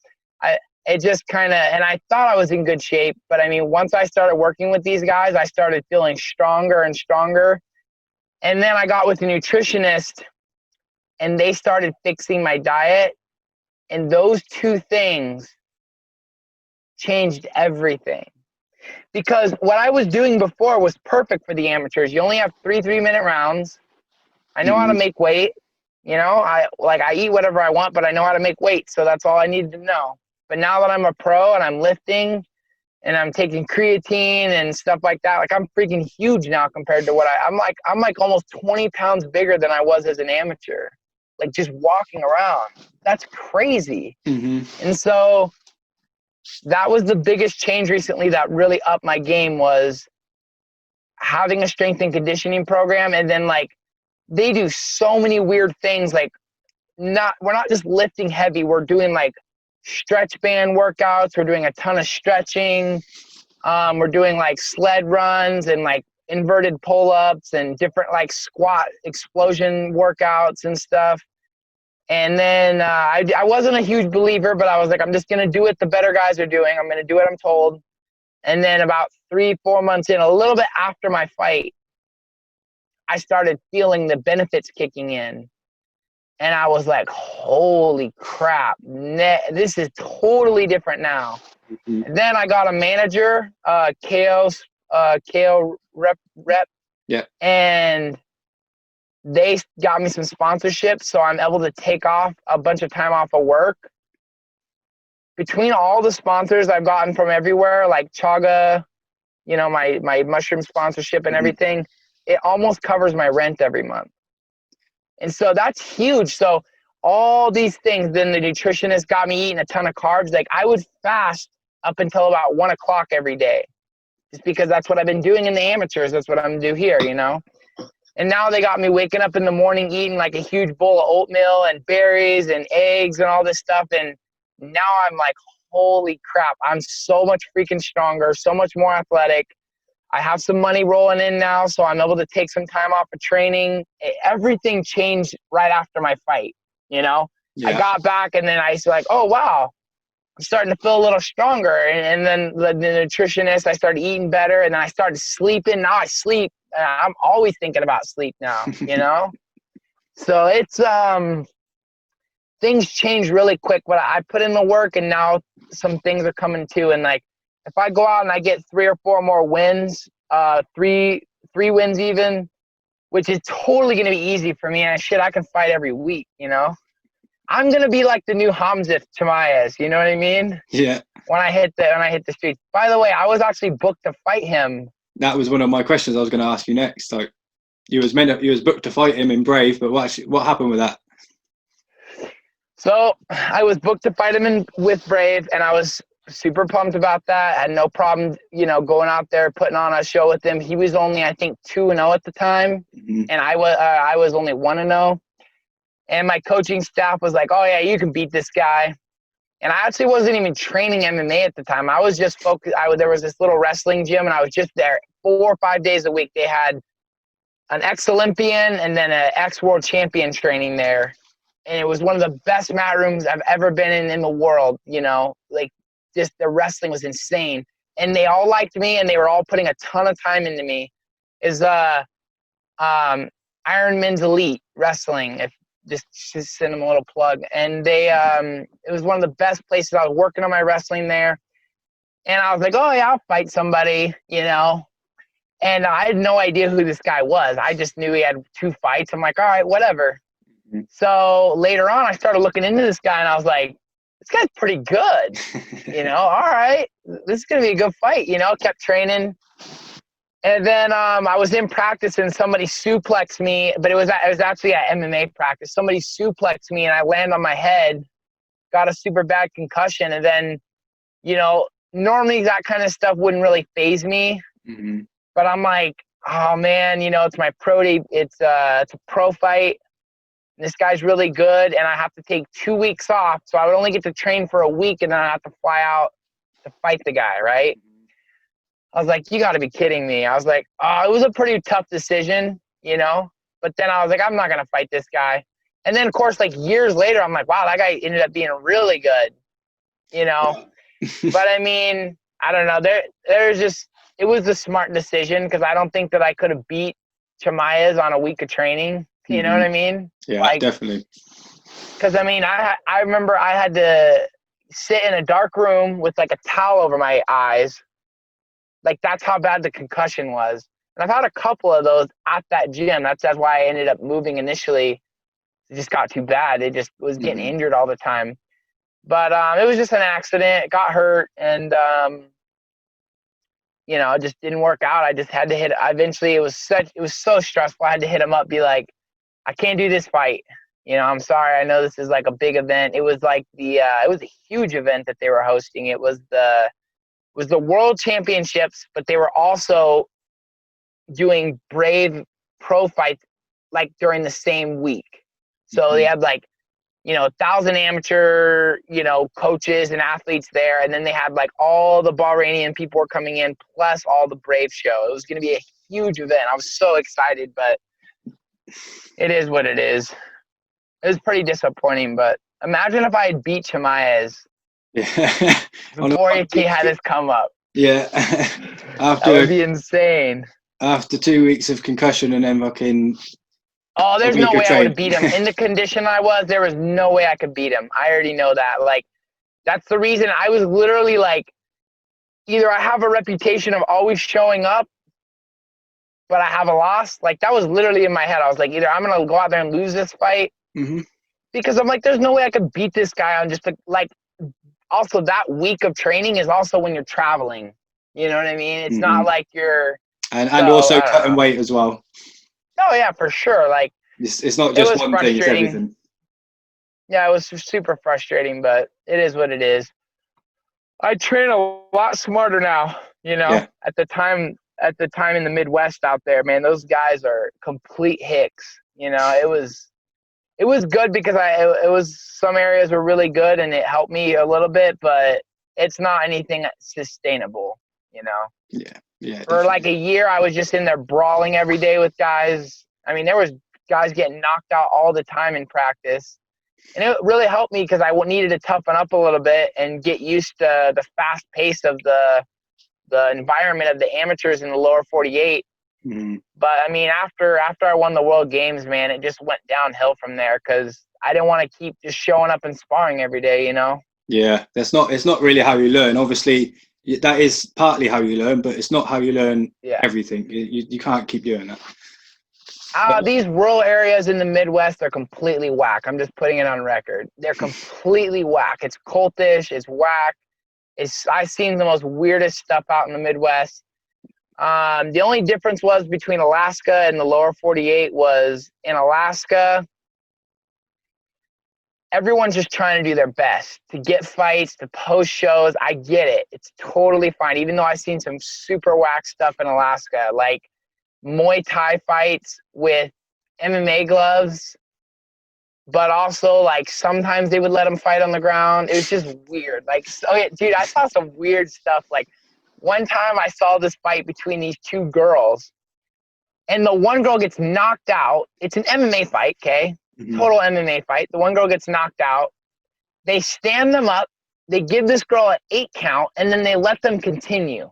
Speaker 2: it just kind of, and I thought I was in good shape, but I mean, once I started working with these guys, I started feeling stronger and stronger. And then I got with a nutritionist and they started fixing my diet. And those two things changed everything. Because what I was doing before was perfect for the amateurs. You only have 3-minute rounds. I know how to make weight. You know, I eat whatever I want, but I know how to make weight. So that's all I needed to know. But now that I'm a pro and I'm lifting and I'm taking creatine and stuff like that, like I'm freaking huge now compared to what I'm like almost 20 pounds bigger than I was as an amateur, like just walking around. That's crazy. And so that was the biggest change recently that really upped my game, was having a strength and conditioning program. And then like they do so many weird things. Like we're not just lifting heavy. We're doing like stretch band workouts. We're doing a ton of stretching. We're doing like sled runs and like inverted pull-ups and different like squat explosion workouts and stuff. And then I wasn't a huge believer, but I was like, I'm just going to do what the better guys are doing. I'm going to do what I'm told. And then about 3-4 months in, a little bit after my fight, I started feeling the benefits kicking in. And I was like, holy crap, this is totally different now. And then I got a manager, KO rep.
Speaker 1: Yeah.
Speaker 2: And they got me some sponsorships, so I'm able to take off a bunch of time off of work. Between all the sponsors I've gotten from everywhere, like Chaga, you know, my mushroom sponsorship and everything, it almost covers my rent every month. And so that's huge. So all these things, then the nutritionist got me eating a ton of carbs. Like I would fast up until about 1 o'clock every day, just because that's what I've been doing in the amateurs. That's what I'm gonna do here, you know? And now they got me waking up in the morning eating like a huge bowl of oatmeal and berries and eggs and all this stuff. And now I'm like, holy crap, I'm so much freaking stronger, so much more athletic. I have some money rolling in now, so I'm able to take some time off of training. Everything changed right after my fight, you know? Yeah. I got back and then I was like, oh, wow, I'm starting to feel a little stronger. And then the nutritionist, I started eating better, and then I started sleeping. Now I sleep. I'm always thinking about sleep now, you know? So it's, things change really quick, but I put in the work and now some things are coming too. And like, if I go out and I get 3 or 4 more wins, three wins even, which is totally going to be easy for me. And I can fight every week, you know? I'm going to be like the new Hamza Chimaev, you know what I mean?
Speaker 1: Yeah.
Speaker 2: When I hit the streets. By the way, I was actually booked to fight him.
Speaker 1: That was one of my questions I was going to ask you next. Like, you was booked to fight him in Brave, but what happened with that?
Speaker 2: So I was booked to fight him with Brave, and I was super pumped about that. I had no problem, you know, going out there, putting on a show with him. He was only, I think, 2-0 at the time, and I was only 1-0. And my coaching staff was like, oh yeah, you can beat this guy. And I actually wasn't even training MMA at the time. I was just focused. There was this little wrestling gym, and I was just there 4 or 5 days a week. They had an ex-Olympian and then an ex-world champion training there. And it was one of the best mat rooms I've ever been in the world, you know, like just the wrestling was insane. And they all liked me, and they were all putting a ton of time into me. Is Iron Men's Elite Wrestling, if just send them a little plug. And they it was one of the best places. I was working on my wrestling there. And I was like, oh yeah, I'll fight somebody, you know. And I had no idea who this guy was. I just knew he had 2 fights. I'm like, all right, whatever. So later on, I started looking into this guy, and I was like, this guy's pretty good. You know, all right, this is going to be a good fight, you know, kept training. And then I was in practice and somebody suplexed me, but it was actually at MMA practice. Somebody suplexed me and I land on my head, got a super bad concussion. And then, normally that kind of stuff wouldn't really faze me.
Speaker 1: Mm-hmm.
Speaker 2: But I'm like, oh man, it's my it's a pro fight. This guy's really good and I have to take 2 weeks off. So I would only get to train for a week and then I have to fly out to fight the guy, right? I was like, you got to be kidding me. I was like, oh, it was a pretty tough decision, But then I was like, I'm not going to fight this guy. And then, of course, like years later, I'm like, wow, that guy ended up being really good, But, I mean, I don't know. It was the smart decision because I don't think that I could have beat Chimaez on a week of training. You know what I mean?
Speaker 1: Yeah, definitely.
Speaker 2: Because, I mean, I remember I had to sit in a dark room with, like, a towel over my eyes. Like, that's how bad the concussion was. And I've had a couple of those at that gym. That's why I ended up moving initially. It just got too bad. It just was getting injured all the time. But it was just an accident. It got hurt. And, it just didn't work out. I just had to hit. Eventually, it was so stressful. I had to hit him up, be like, I can't do this fight. I'm sorry. I know this is like a big event. It was like it was a huge event that they were hosting. It was the World Championships, but they were also doing Brave pro fights like during the same week. So they had like, 1,000 amateur, coaches and athletes there. And then they had like all the Bahrainian people were coming in, plus all the Brave show. It was going to be a huge event. I was so excited, but it is what it is. It was pretty disappointing, but imagine if I had beat Chimaez.
Speaker 1: Yeah.
Speaker 2: Before he had his come up.
Speaker 1: Yeah.
Speaker 2: That would be insane.
Speaker 1: After 2 weeks of concussion and then fucking.
Speaker 2: Oh, there's no way I would have beat him. In the condition I was, there was no way I could beat him. I already know that. Like, that's the reason I was literally like, either I have a reputation of always showing up, but I have a loss. Like, that was literally in my head. I was like, either I'm going to go out there and lose this fight. Because I'm like, there's no way I could beat this guy on just also that week of training is also when you're traveling. You know what I mean? It's not like you're
Speaker 1: and also cutting weight as well.
Speaker 2: Oh yeah, for sure. Like
Speaker 1: it's not just one thing, it's everything.
Speaker 2: Yeah, it was super frustrating, but it is what it is. I train a lot smarter now, At the time in the Midwest out there, man, those guys are complete hicks. It was good because it was some areas were really good and it helped me a little bit, but it's not anything sustainable,
Speaker 1: Yeah.
Speaker 2: For like a year, I was just in there brawling every day with guys. I mean, there was guys getting knocked out all the time in practice, and it really helped me because I needed to toughen up a little bit and get used to the fast pace of the environment of the amateurs in the lower 48. But I mean, after I won the World Games, man, it just went downhill from there because I didn't want to keep just showing up and sparring every day,
Speaker 1: Yeah, it's not really how you learn. Obviously, that is partly how you learn, but it's not how you learn everything. You can't keep doing that.
Speaker 2: These rural areas in the Midwest are completely whack. I'm just putting it on record. They're completely whack. It's cultish. It's whack. I've seen the most weirdest stuff out in the Midwest. The only difference was between Alaska and the lower 48 was in Alaska, everyone's just trying to do their best to get fights, to post shows. I get it. It's totally fine. Even though I've seen some super whack stuff in Alaska, like Muay Thai fights with MMA gloves, but also like sometimes they would let them fight on the ground. It was just weird. Like, dude, I saw some weird stuff. Like, one time I saw this fight between these two girls, and the one girl gets knocked out. It's an MMA fight, okay? Total MMA fight. The one girl gets knocked out. They stand them up. They give this girl an 8 count, and then they let them continue.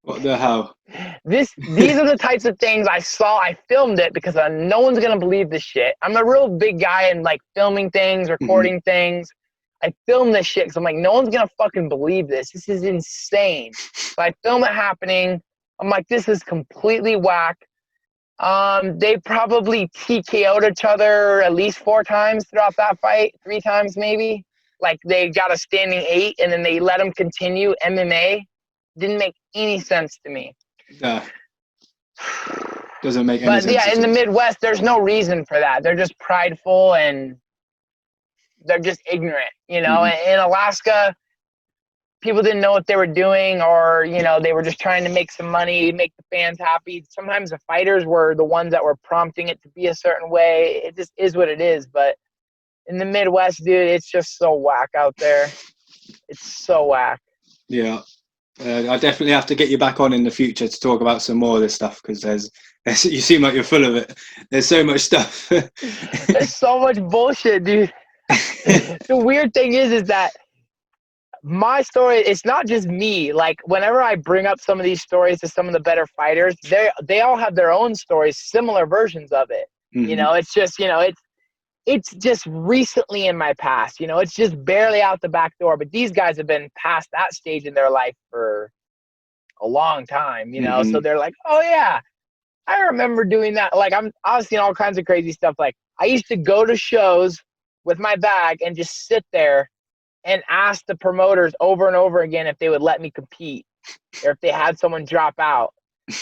Speaker 1: What the hell?
Speaker 2: These are the types of things I saw. I filmed it because no one's going to believe this shit. I'm a real big guy in like filming things, recording things. I film this shit because I'm like, no one's going to fucking believe this. This is insane. So I film it happening. I'm like, this is completely whack. They probably TKO'd each other at least 4 times throughout that fight. 3 times maybe. Like, they got a standing 8 and then they let them continue MMA. Didn't make any sense to me.
Speaker 1: Doesn't make any
Speaker 2: But
Speaker 1: sense.
Speaker 2: yeah, in the Midwest, there's no reason for that. They're just prideful and they're just ignorant, you know.
Speaker 1: Mm-hmm.
Speaker 2: In Alaska, people didn't know what they were doing, or, you know, they were just trying to make some money, make the fans happy. Sometimes the fighters were the ones that were prompting it to be a certain way. It just is what it is. But in the Midwest, dude, it's just so whack out there. It's so whack.
Speaker 1: Yeah. I definitely have to get you back on in the future to talk about some more of this stuff, because you seem like you're full of it. There's so much stuff.
Speaker 2: There's so much bullshit, dude. The weird thing is that my story, it's not just me. Like, whenever I bring up some of these stories to some of the better fighters, they all have their own stories, similar versions of it.
Speaker 1: Mm-hmm.
Speaker 2: You know, it's just, you know, it's just recently in my past, you know, it's just barely out the back door. But these guys have been past that stage in their life for a long time, you know.
Speaker 1: Mm-hmm.
Speaker 2: So they're like, oh yeah, I remember doing that. Like, I was seeing all kinds of crazy stuff. Like, I used to go to shows with my bag and just sit there and ask the promoters over and over again if they would let me compete, or if they had someone drop out.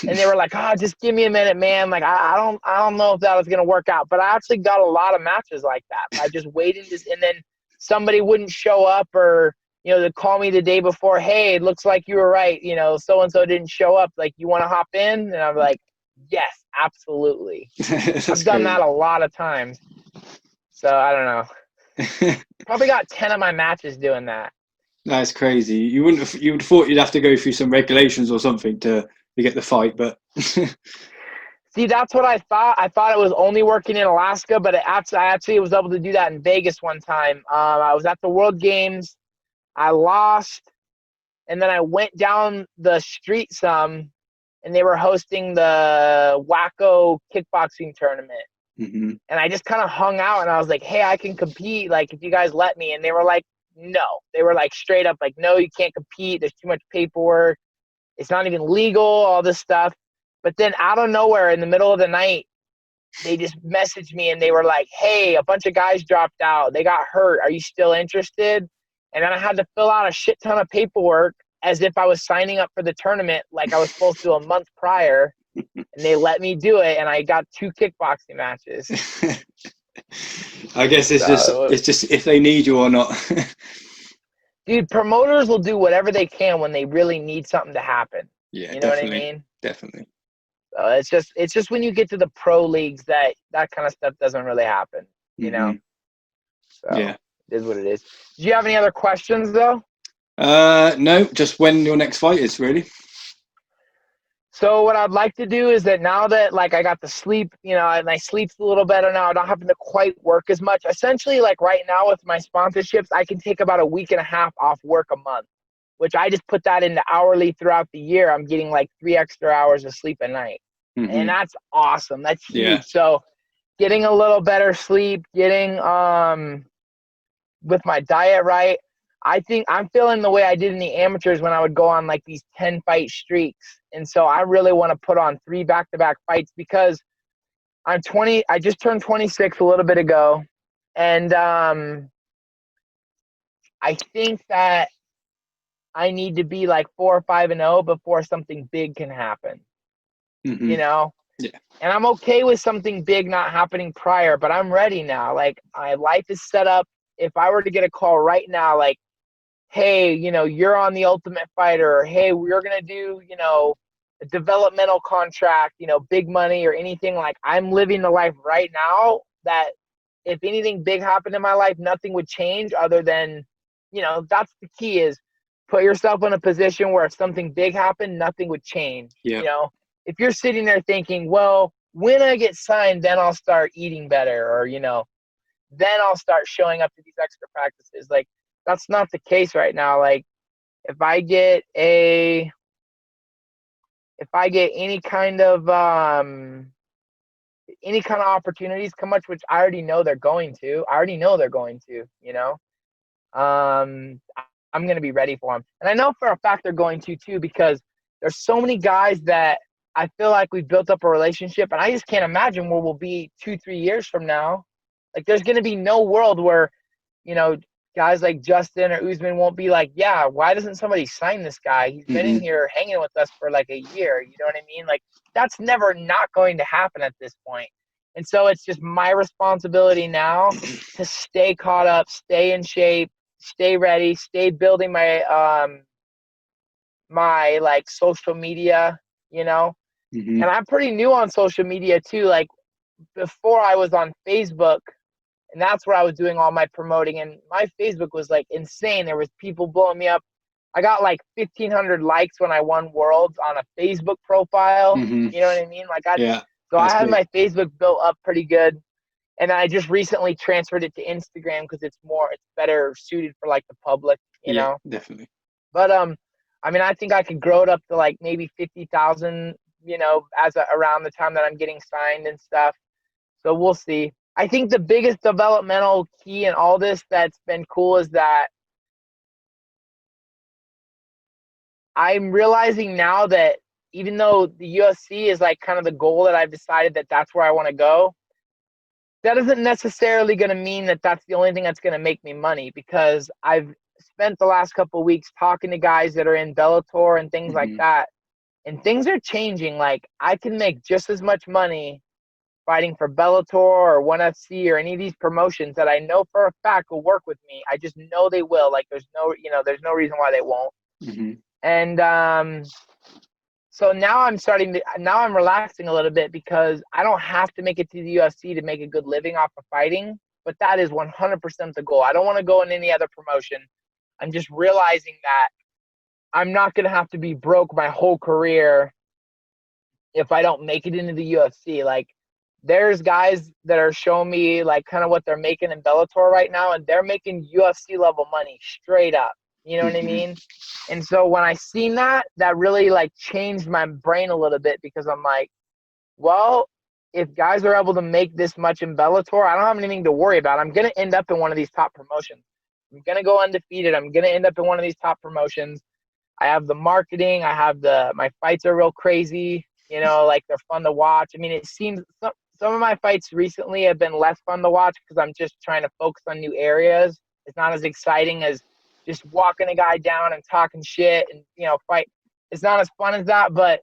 Speaker 2: And they were like, oh, just give me a minute, man. Like, I don't know if that was going to work out. But I actually got a lot of matches like that. I just waited, and then somebody wouldn't show up, or, you know, they'd call me the day before, hey, it looks like you were right. You know, so-and-so didn't show up. Like, you want to hop in? And I'm like, yes, absolutely. I've done that a lot of times. So I don't know. Probably got 10 of my matches doing that.
Speaker 1: That's crazy. You would have thought you'd have to go through some regulations or something to get the fight, but
Speaker 2: see, that's what I thought. I thought it was only working in Alaska, but I actually was able to do that in Vegas one time. I was at the World Games. I lost, and then I went down the street some, and they were hosting the Wacko kickboxing tournament.
Speaker 1: Mm-hmm.
Speaker 2: And I just kind of hung out, and I was like, hey, I can compete, like, if you guys let me. And they were like, no. They were like straight up like, no, you can't compete. There's too much paperwork. It's not even legal, all this stuff. But then out of nowhere, in the middle of the night, they just messaged me, and they were like, hey, a bunch of guys dropped out. They got hurt. Are you still interested? And then I had to fill out a shit ton of paperwork as if I was signing up for the tournament like I was supposed to a month prior. And they let me do it, and I got 2 kickboxing matches.
Speaker 1: I guess it's just if they need you or not.
Speaker 2: Dude, promoters will do whatever they can when they really need something to happen.
Speaker 1: Yeah,
Speaker 2: you know
Speaker 1: definitely,
Speaker 2: what I mean?
Speaker 1: Definitely.
Speaker 2: So it's just when you get to the pro leagues that kind of stuff doesn't really happen. You know. So
Speaker 1: yeah,
Speaker 2: it is what it is. Do you have any other questions though?
Speaker 1: No, just when your next fight is, really.
Speaker 2: So what I'd like to do is that now that, like, I got the sleep, you know, and my sleep's a little better now, I don't have to quite work as much. Essentially, like, right now with my sponsorships, I can take about a week and a half off work a month, which I just put that into hourly throughout the year. I'm getting like 3 extra hours of sleep a night. Mm-hmm. And that's awesome. That's huge. Yeah. So getting a little better sleep, getting with my diet right, I think I'm feeling the way I did in the amateurs when I would go on like these 10-fight streaks. And so I really want to put on 3 back-to-back fights, because I'm 20. I just turned 26 a little bit ago. And I think that I need to be like 4 or 5-0 before something big can happen. Mm-hmm. You know?
Speaker 1: Yeah.
Speaker 2: And I'm okay with something big not happening prior, but I'm ready now. Like, my life is set up. If I were to get a call right now, like, hey, you know, you're on the Ultimate Fighter, or hey, we're going to do, you know, a developmental contract, you know, big money or anything, like, I'm living the life right now that if anything big happened in my life, nothing would change other than, you know, that's the key, is put yourself in a position where if something big happened, nothing would change.
Speaker 1: Yeah.
Speaker 2: You know, if you're sitting there thinking, well, when I get signed, then I'll start eating better, or, you know, then I'll start showing up to these extra practices. Like, that's not the case right now. Like, if I get any kind of opportunities come up, which I already know they're going to, you know, I'm going to be ready for them. And I know for a fact they're going to too, because there's so many guys that I feel like we've built up a relationship, and I just can't imagine where we'll be 2-3 years from now. Like, there's going to be no world where, you know, guys like Justin or Usman won't be like, yeah, why doesn't somebody sign this guy? He's been in here hanging with us for like a year. You know what I mean? Like, that's never not going to happen at this point. And so it's just my responsibility now to stay caught up, stay in shape, stay ready, stay building my my like social media, you know. And I'm pretty new on social media too. Like, before I was on Facebook, and that's where I was doing all my promoting, and my Facebook was like insane. There was people blowing me up. I got like 1,500 likes when I won Worlds on a Facebook profile. You know what I mean? Like, so I had my Facebook built up pretty good, and I just recently transferred it to Instagram because it's better suited for like the public, you know?
Speaker 1: Definitely.
Speaker 2: But I mean, I think I could grow it up to like maybe 50,000, you know, around the time that I'm getting signed and stuff. So we'll see. I think the biggest developmental key in all this that's been cool is that I'm realizing now that even though the UFC is like kind of the goal that I've decided that that's where I want to go, that isn't necessarily going to mean that that's the only thing that's going to make me money, because I've spent the last couple of weeks talking to guys that are in Bellator and things like that, and things are changing. Like, I can make just as much money fighting for Bellator or ONE FC or any of these promotions that I know for a fact will work with me. I just know they will. Like, there's no reason why they won't. And so now I'm relaxing a little bit, because I don't have to make it to the UFC to make a good living off of fighting, but that is 100% the goal. I don't want to go in any other promotion. I'm just realizing that I'm not going to have to be broke my whole career if I don't make it into the UFC. Like, there's guys that are showing me like kind of what they're making in Bellator right now, and they're making UFC level money straight up. You know what I mean? And so when I seen that really like changed my brain a little bit, because I'm like, well, if guys are able to make this much in Bellator, I don't have anything to worry about. I'm going to end up in one of these top promotions. I'm going to go undefeated. I'm going to end up in one of these top promotions. I have the marketing. I have my fights are real crazy. You know, like, they're fun to watch. I mean, it seems some of my fights recently have been less fun to watch because I'm just trying to focus on new areas. It's not as exciting as just walking a guy down and talking shit and, you know, fight. It's not as fun as that. But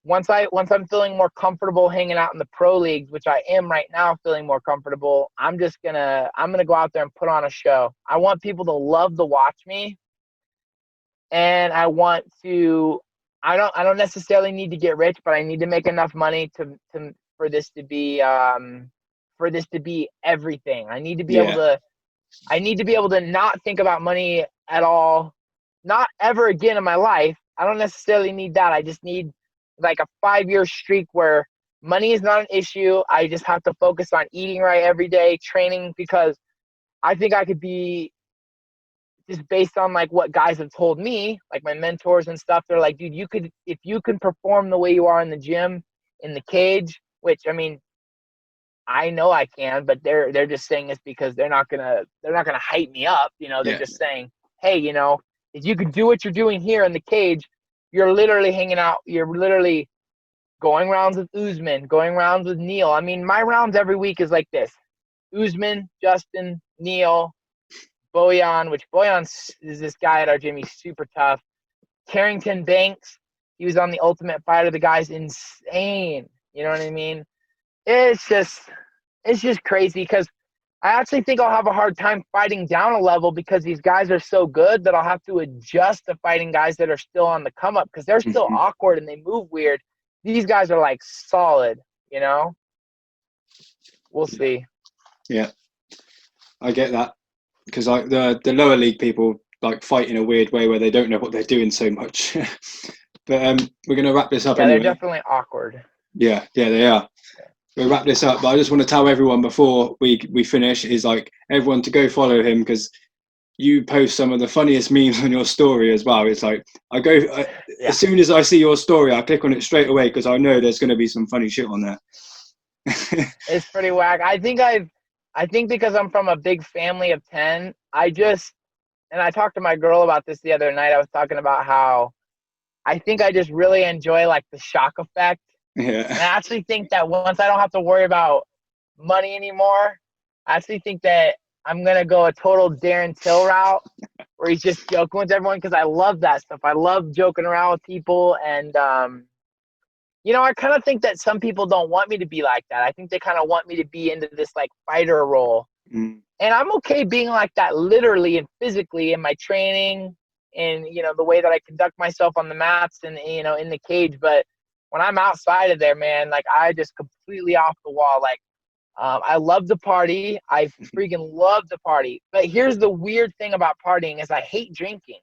Speaker 2: once I'm feeling more comfortable hanging out in the pro leagues, which I am right now, feeling more comfortable, I'm gonna go out there and put on a show. I want people to love to watch me, and I don't necessarily need to get rich, but I need to make enough money for this to be everything. I need to be able to not think about money at all, not ever again in my life. I don't necessarily need that. I just need like a 5-year streak where money is not an issue. I just have to focus on eating right every day, training, because I think I could be, just based on like what guys have told me, like my mentors and stuff, they're like, dude, if you can perform the way you are in the gym, in the cage, which, I mean, I know I can, but they're just saying this because they're not gonna hype me up. You know, they're just saying, hey, you know, if you could do what you're doing here in the cage, you're literally hanging out. You're literally going rounds with Usman, going rounds with Neil. I mean, my rounds every week is like this: Usman, Justin, Neil, Boyan, which Boyan is this guy at our gym. He's super tough. Carrington Banks, he was on the Ultimate Fighter. The guy's insane. You know what I mean? It's just crazy, because I actually think I'll have a hard time fighting down a level, because these guys are so good that I'll have to adjust to fighting guys that are still on the come up, because they're still awkward and they move weird. These guys are like solid, you know? We'll see.
Speaker 1: Yeah, I get that, because like the lower league people like fight in a weird way where they don't know what they're doing so much. But we're going to wrap this up anyway.
Speaker 2: They're definitely awkward.
Speaker 1: Yeah, they are. We'll wrap this up, but I just want to tell everyone before we finish, is like everyone to go follow him, because you post some of the funniest memes on your story as well. It's like as soon as I see your story, I click on it straight away, because I know there's going to be some funny shit on there.
Speaker 2: It's pretty whack. I think because I'm from a big family of 10, and I talked to my girl about this the other night. I was talking about how I think I just really enjoy like the shock effect.
Speaker 1: Yeah.
Speaker 2: And I actually think that once I don't have to worry about money anymore, I actually think that I'm going to go a total Darren Till route where he's just joking with everyone because I love that stuff. I love joking around with people. And, you know, I kind of think that some people don't want me to be like that. I think they kind of want me to be into this like fighter role.
Speaker 1: Mm.
Speaker 2: And I'm okay being like that literally and physically in my training and, you know, the way that I conduct myself on the mats and, you know, in the cage. But when I'm outside of there, man, like I just completely off the wall. Like, I love to party. I freaking love to party. But here's the weird thing about partying is I hate drinking.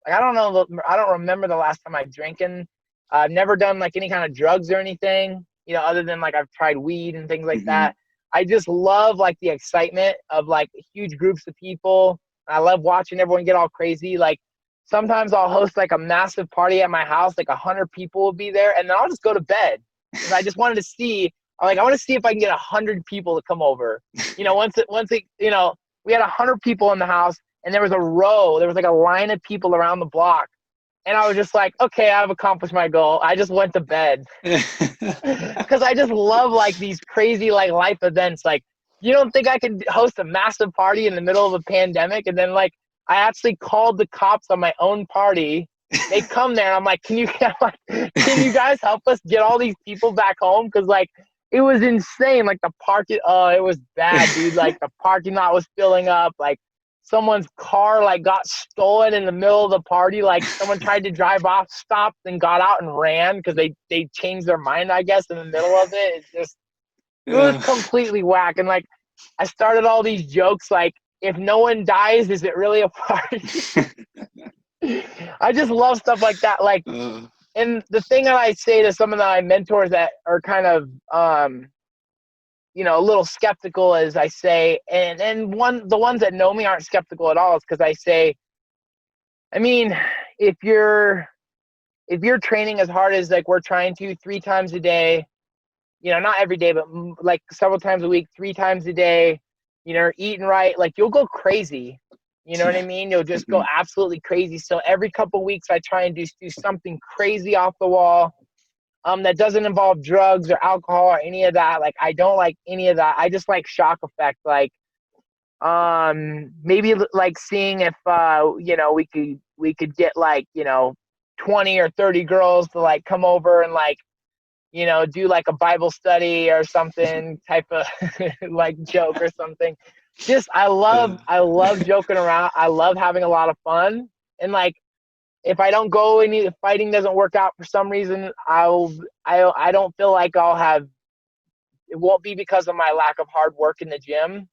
Speaker 2: Like, I don't remember the last time I've drinking. I've never done like any kind of drugs or anything, you know, other than like I've tried weed and things like
Speaker 1: Mm-hmm.
Speaker 2: that. I just love like the excitement of like huge groups of people. I love watching everyone get all crazy. Like sometimes I'll host like a massive party at my house, like 100 people will be there, and then I'll just go to bed because I just wanted to see. Like I want to see if I can get 100 people to come over. You know, once it, you know, we had 100 people in the house, and there was like a line of people around the block. And I was just like, okay, I've accomplished my goal. I just went to bed because I just love like these crazy like life events. Like, you don't think I could host a massive party in the middle of a pandemic? And then like I actually called the cops on my own party. They come there, and I'm like, can you guys help us get all these people back home? Because like it was insane. Like the parking, it was bad, dude. Like the parking lot was filling up. Like someone's car like got stolen in the middle of the party. Like someone tried to drive off, stopped, and got out and ran because they changed their mind, I guess, in the middle of it. It was completely whack. And like I started all these jokes like, if no one dies, is it really a party? I just love stuff like that. Like, and the thing that I say to some of my mentors that are kind of you know, a little skeptical as I say, and the ones that know me aren't skeptical at all, is because I say, I mean, if you're training as hard as like we're trying to 3 times a day, you know, not every day, but like several times a week, 3 times a day, you know, eating right, like you'll go crazy. You know what I mean? You'll just go absolutely crazy. So every couple of weeks I try and do something crazy off the wall. That doesn't involve drugs or alcohol or any of that. Like I don't like any of that. I just like shock effect. Like, maybe like seeing if you know, we could get like, you know, 20 or 30 girls to like come over and like, you know, do like a Bible study or something type of like joke or something. Just I love joking around. I love having a lot of fun. And like if I don't go and if fighting doesn't work out for some reason, I don't feel like it won't be because of my lack of hard work in the gym.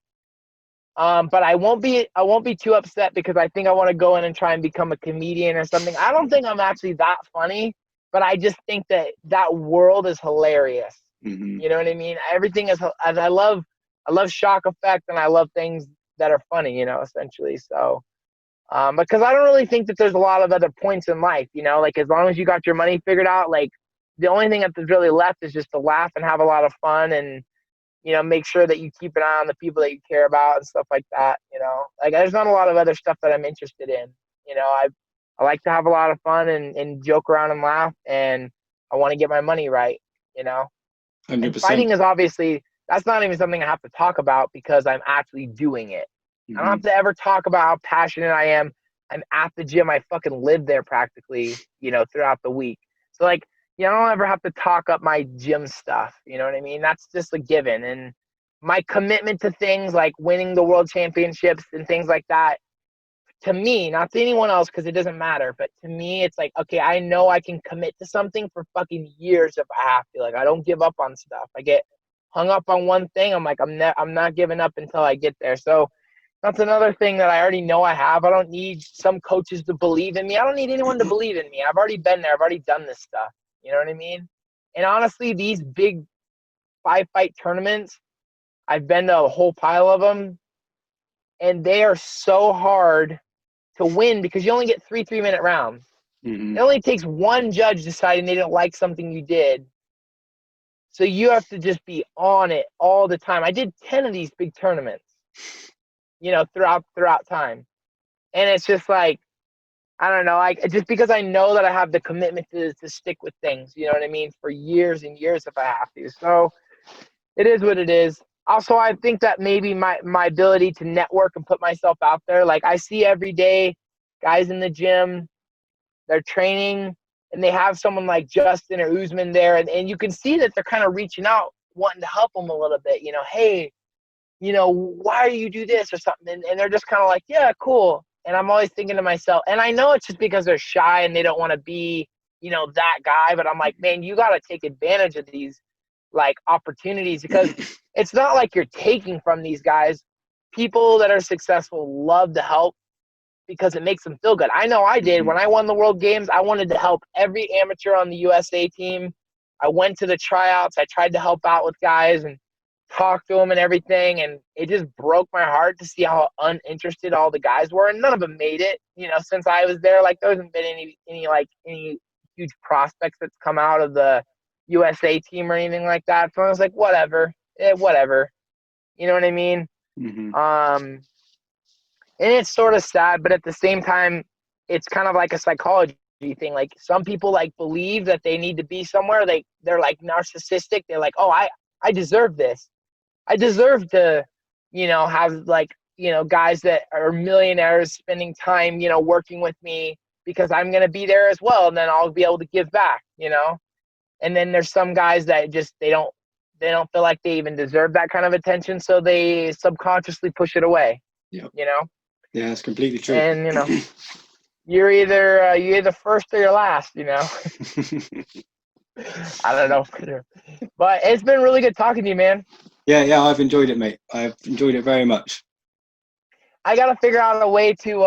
Speaker 2: But I won't be too upset because I think I want to go in and try and become a comedian or something. I don't think I'm actually that funny, but I just think that world is hilarious.
Speaker 1: Mm-hmm.
Speaker 2: You know what I mean? Everything is, I love shock effect, and I love things that are funny, you know, essentially. So, because I don't really think that there's a lot of other points in life, you know, like as long as you got your money figured out, like the only thing that's really left is just to laugh and have a lot of fun and, you know, make sure that you keep an eye on the people that you care about and stuff like that, you know. Like there's not a lot of other stuff that I'm interested in, you know. I like to have a lot of fun and joke around and laugh, and I want to get my money right, you know.
Speaker 1: 100%.
Speaker 2: And fighting is obviously, that's not even something I have to talk about because I'm actually doing it. I don't have to ever talk about how passionate I am. I'm at the gym. I fucking live there practically, you know, throughout the week. So like, you know, I don't ever have to talk up my gym stuff. You know what I mean? That's just a given. And my commitment to things like winning the world championships and things like that, to me, not to anyone else because it doesn't matter, but to me, it's like, okay, I know I can commit to something for fucking years if I have to. Like, I don't give up on stuff. I get hung up on one thing. I'm like, I'm not giving up until I get there. So that's another thing that I already know I have. I don't need some coaches to believe in me. I don't need anyone to believe in me. I've already been there. I've already done this stuff. You know what I mean? And honestly, these big 5-fight tournaments, I've been to a whole pile of them, and they are so hard to win because you only get 3 3-minute rounds. It only takes one judge deciding they didn't like something you did. So you have to just be on it all the time. I did 10 of these big tournaments, you know, throughout time. And it's just like, I don't know, just because I know that I have the commitment to stick with things, you know what I mean, for years and years if I have to. So it is what it is. Also, I think that maybe my ability to network and put myself out there, like I see every day guys in the gym, they're training, and they have someone like Justin or Usman there, and you can see that they're kind of reaching out, wanting to help them a little bit, hey, why do you do this or something? And they're just kind of like, yeah, cool. And I'm always thinking to myself, and I know it's just because they're shy and they don't want to be, that guy, but I'm like, man, you got to take advantage of these like opportunities, because it's not like you're taking from these guys. People that are successful love to help because it makes them feel good. I know I did. When I won the World Games, I wanted to help every amateur on the USA team. I went to the tryouts. I tried to help out with guys and talk to them and everything, and it just broke my heart to see how uninterested all the guys were, and none of them made it. Since I was there, like there hasn't been any huge prospects that's come out of the USA team or anything like that. So I was like, whatever. You know what I mean?
Speaker 1: Mm-hmm.
Speaker 2: And it's sort of sad, but at the same time, it's kind of like a psychology thing. Like some people like believe that they need to be somewhere. They're like narcissistic. They're like, oh, I deserve this. I deserve to, have like, guys that are millionaires spending time, working with me because I'm going to be there as well. And then I'll be able to give back, And then there's some guys that just, they don't feel like they even deserve that kind of attention. So they subconsciously push it away,
Speaker 1: Yeah, that's completely true.
Speaker 2: And, you're either first or you're last, I don't know. But it's been really good talking to you, man.
Speaker 1: Yeah, I've enjoyed it, mate. I've enjoyed it very much.
Speaker 2: I got to figure out a way to,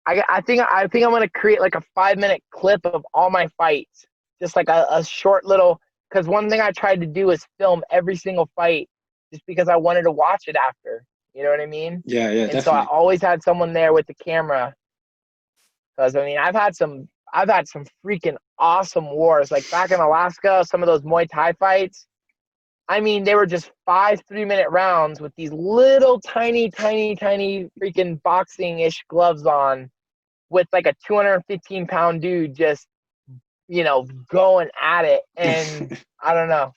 Speaker 2: I think I'm going to create like a 5-minute clip of all my fights. Just like a short little, because one thing I tried to do is film every single fight just because I wanted to watch it after. You know what I mean?
Speaker 1: Yeah,
Speaker 2: and
Speaker 1: definitely.
Speaker 2: So I always had someone there with the camera. Because, I've had some freaking awesome wars. Like back in Alaska, some of those Muay Thai fights, they were just 5 3-minute rounds with these little tiny freaking boxing-ish gloves on with like a 215-pound dude just, going at it. And I don't know.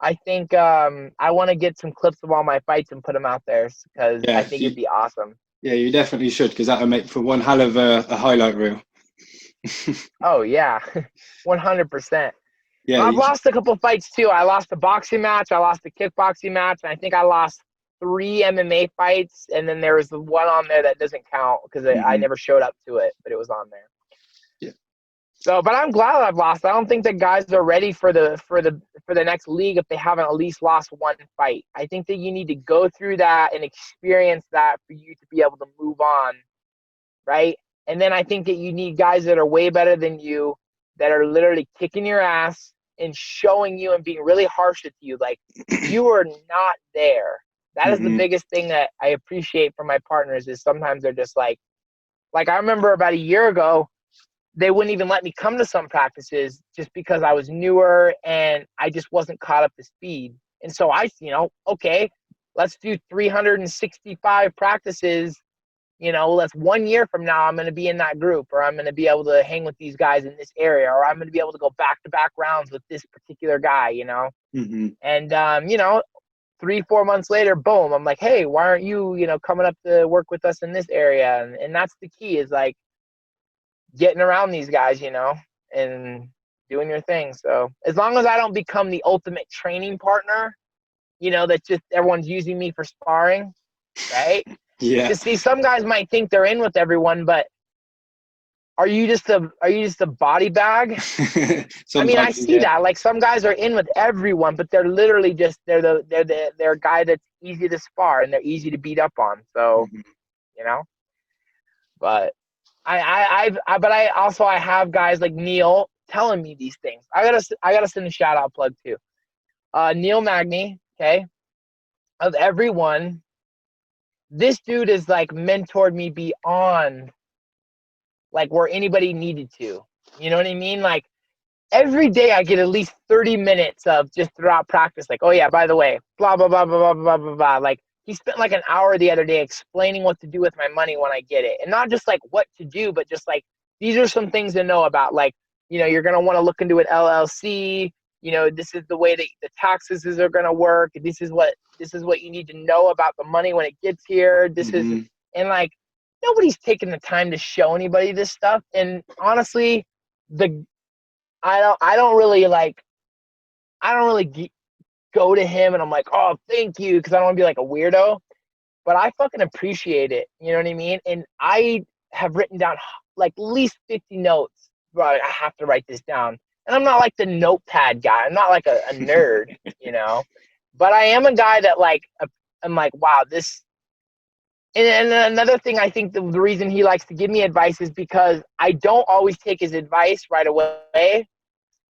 Speaker 2: I think I want to get some clips of all my fights and put them out there because I think it'd be awesome.
Speaker 1: Yeah, you definitely should, because that would make for one hell of a highlight reel.
Speaker 2: Oh, yeah, 100%.
Speaker 1: Yeah,
Speaker 2: I've lost a couple fights too. I lost a boxing match. I lost a kickboxing match. And I think I lost 3 MMA fights. And then there was the one on there that doesn't count because I never showed up to it, but it was on there.
Speaker 1: Yeah.
Speaker 2: So, but I'm glad I've lost. I don't think that guys are ready for the next league if they haven't at least lost one fight. I think that you need to go through that and experience that for you to be able to move on, right? And then I think that you need guys that are way better than you, that are literally kicking your ass and showing you and being really harsh with you. Like, you are not there. That is the biggest thing that I appreciate from my partners is sometimes they're just like I remember about a year ago, they wouldn't even let me come to some practices just because I was newer and I just wasn't caught up to speed. And so okay, let's do 365 practices. That's 1 year from now, I'm going to be in that group, or I'm going to be able to hang with these guys in this area, or I'm going to be able to go back-to-back rounds with this particular guy, And, 3-4 months later, boom, I'm like, hey, why aren't you, coming up to work with us in this area? And that's the key is like getting around these guys, and doing your thing. So as long as I don't become the ultimate training partner, that just everyone's using me for sparring, right?
Speaker 1: Yeah.
Speaker 2: You see, some guys might think they're in with everyone, but are you just a body bag? I see that. Like some guys are in with everyone, but they're literally just they're a guy that's easy to spar and they're easy to beat up on. So, but I have guys like Neil telling me these things. I gotta send a shout out plug too. Neil Magny, okay, of everyone. This dude is like mentored me beyond like where anybody needed to. You know what I mean? Like every day I get at least 30 minutes of just throughout practice, like, oh yeah, by the way, blah, blah, blah, blah, blah, blah, blah, blah. Like he spent like an hour the other day explaining what to do with my money when I get it. And not just like what to do, but just like, these are some things to know about. Like, you're going to want to look into an LLC. this is the way that the taxes are going to work. This is what you need to know about the money when it gets here. And like, nobody's taking the time to show anybody this stuff. And honestly, I don't really go to him and I'm like, oh, thank you, because I don't want to be like a weirdo. But I fucking appreciate it. You know what I mean? And I have written down like at least 50 notes. Bro, I have to write this down. And I'm not like the notepad guy. I'm not like a nerd, But I am a guy that like, I'm like, wow, this. And another thing, I think the reason he likes to give me advice is because I don't always take his advice right away.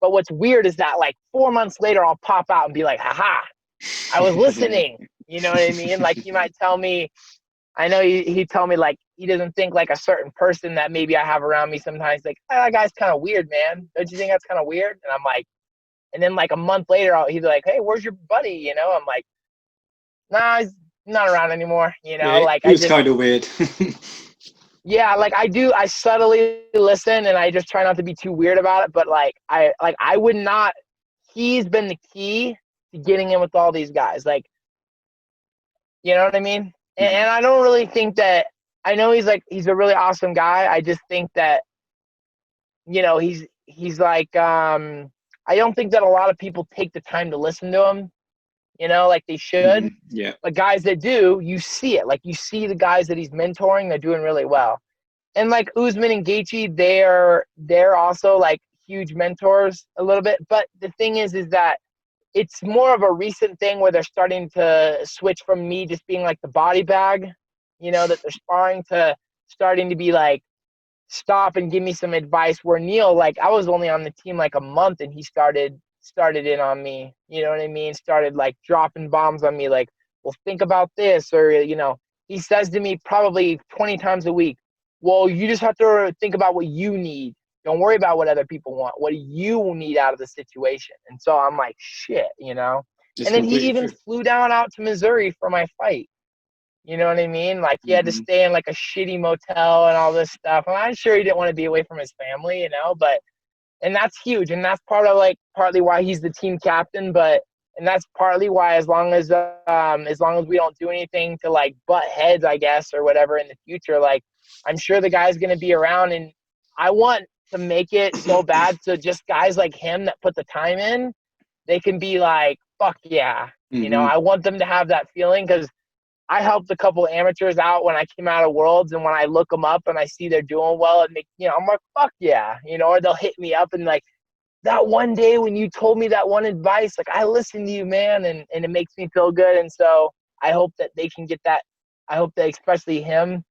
Speaker 2: But what's weird is that like 4 months later, I'll pop out and be like, haha, I was listening. You know what I mean? Like, he might tell me, I know he'd tell me like he doesn't think like a certain person that maybe I have around me sometimes, like, that guy's kind of weird, man. Don't you think that's kind of weird? And I'm like, and then like a month later, he'd be like, hey, where's your buddy? I'm like, nah, he's not around anymore.
Speaker 1: Yeah,
Speaker 2: like
Speaker 1: it was kind of weird.
Speaker 2: Yeah, like I subtly listen and I just try not to be too weird about it. But like I would not. He's been the key to getting in with all these guys. Like, you know what I mean? And I don't really think that. I know he's a really awesome guy. I just think that, he's like I don't think that a lot of people take the time to listen to him. Like they should.
Speaker 1: Yeah.
Speaker 2: But guys that do, you see it. Like, you see the guys that he's mentoring, they're doing really well. And like Usman and Gaethje, they're also like huge mentors a little bit. But the thing is that it's more of a recent thing where they're starting to switch from me just being like the body bag, that they're sparring, to starting to be like, stop and give me some advice. Where Neil, like, I was only on the team like a month and he started in on me, you know what I mean? Started like dropping bombs on me, like, well, think about this, or, he says to me probably 20 times a week, well, you just have to think about what you need. Don't worry about what other people want. What do you need out of the situation? And so I'm like, shit,
Speaker 1: It's
Speaker 2: and then he even
Speaker 1: true.
Speaker 2: flew down out to Missouri for my fight. You know what I mean? Like, he had to stay in like a shitty motel and all this stuff. And I'm sure he didn't want to be away from his family, but, and that's huge. And that's partly why he's the team captain, and that's partly why, as long as we don't do anything to like butt heads, I guess, or whatever in the future, like, I'm sure the guy's going to be around, and I want to make it so bad. So just guys like him that put the time in, they can be like, fuck yeah. I want them to have that feeling, because I helped a couple amateurs out when I came out of Worlds, and when I look them up and I see they're doing well, and I'm like, fuck yeah, or they'll hit me up and like, that one day when you told me that one advice, like, I listened to you, man, and it makes me feel good. And so I hope that they can get that. I hope that especially him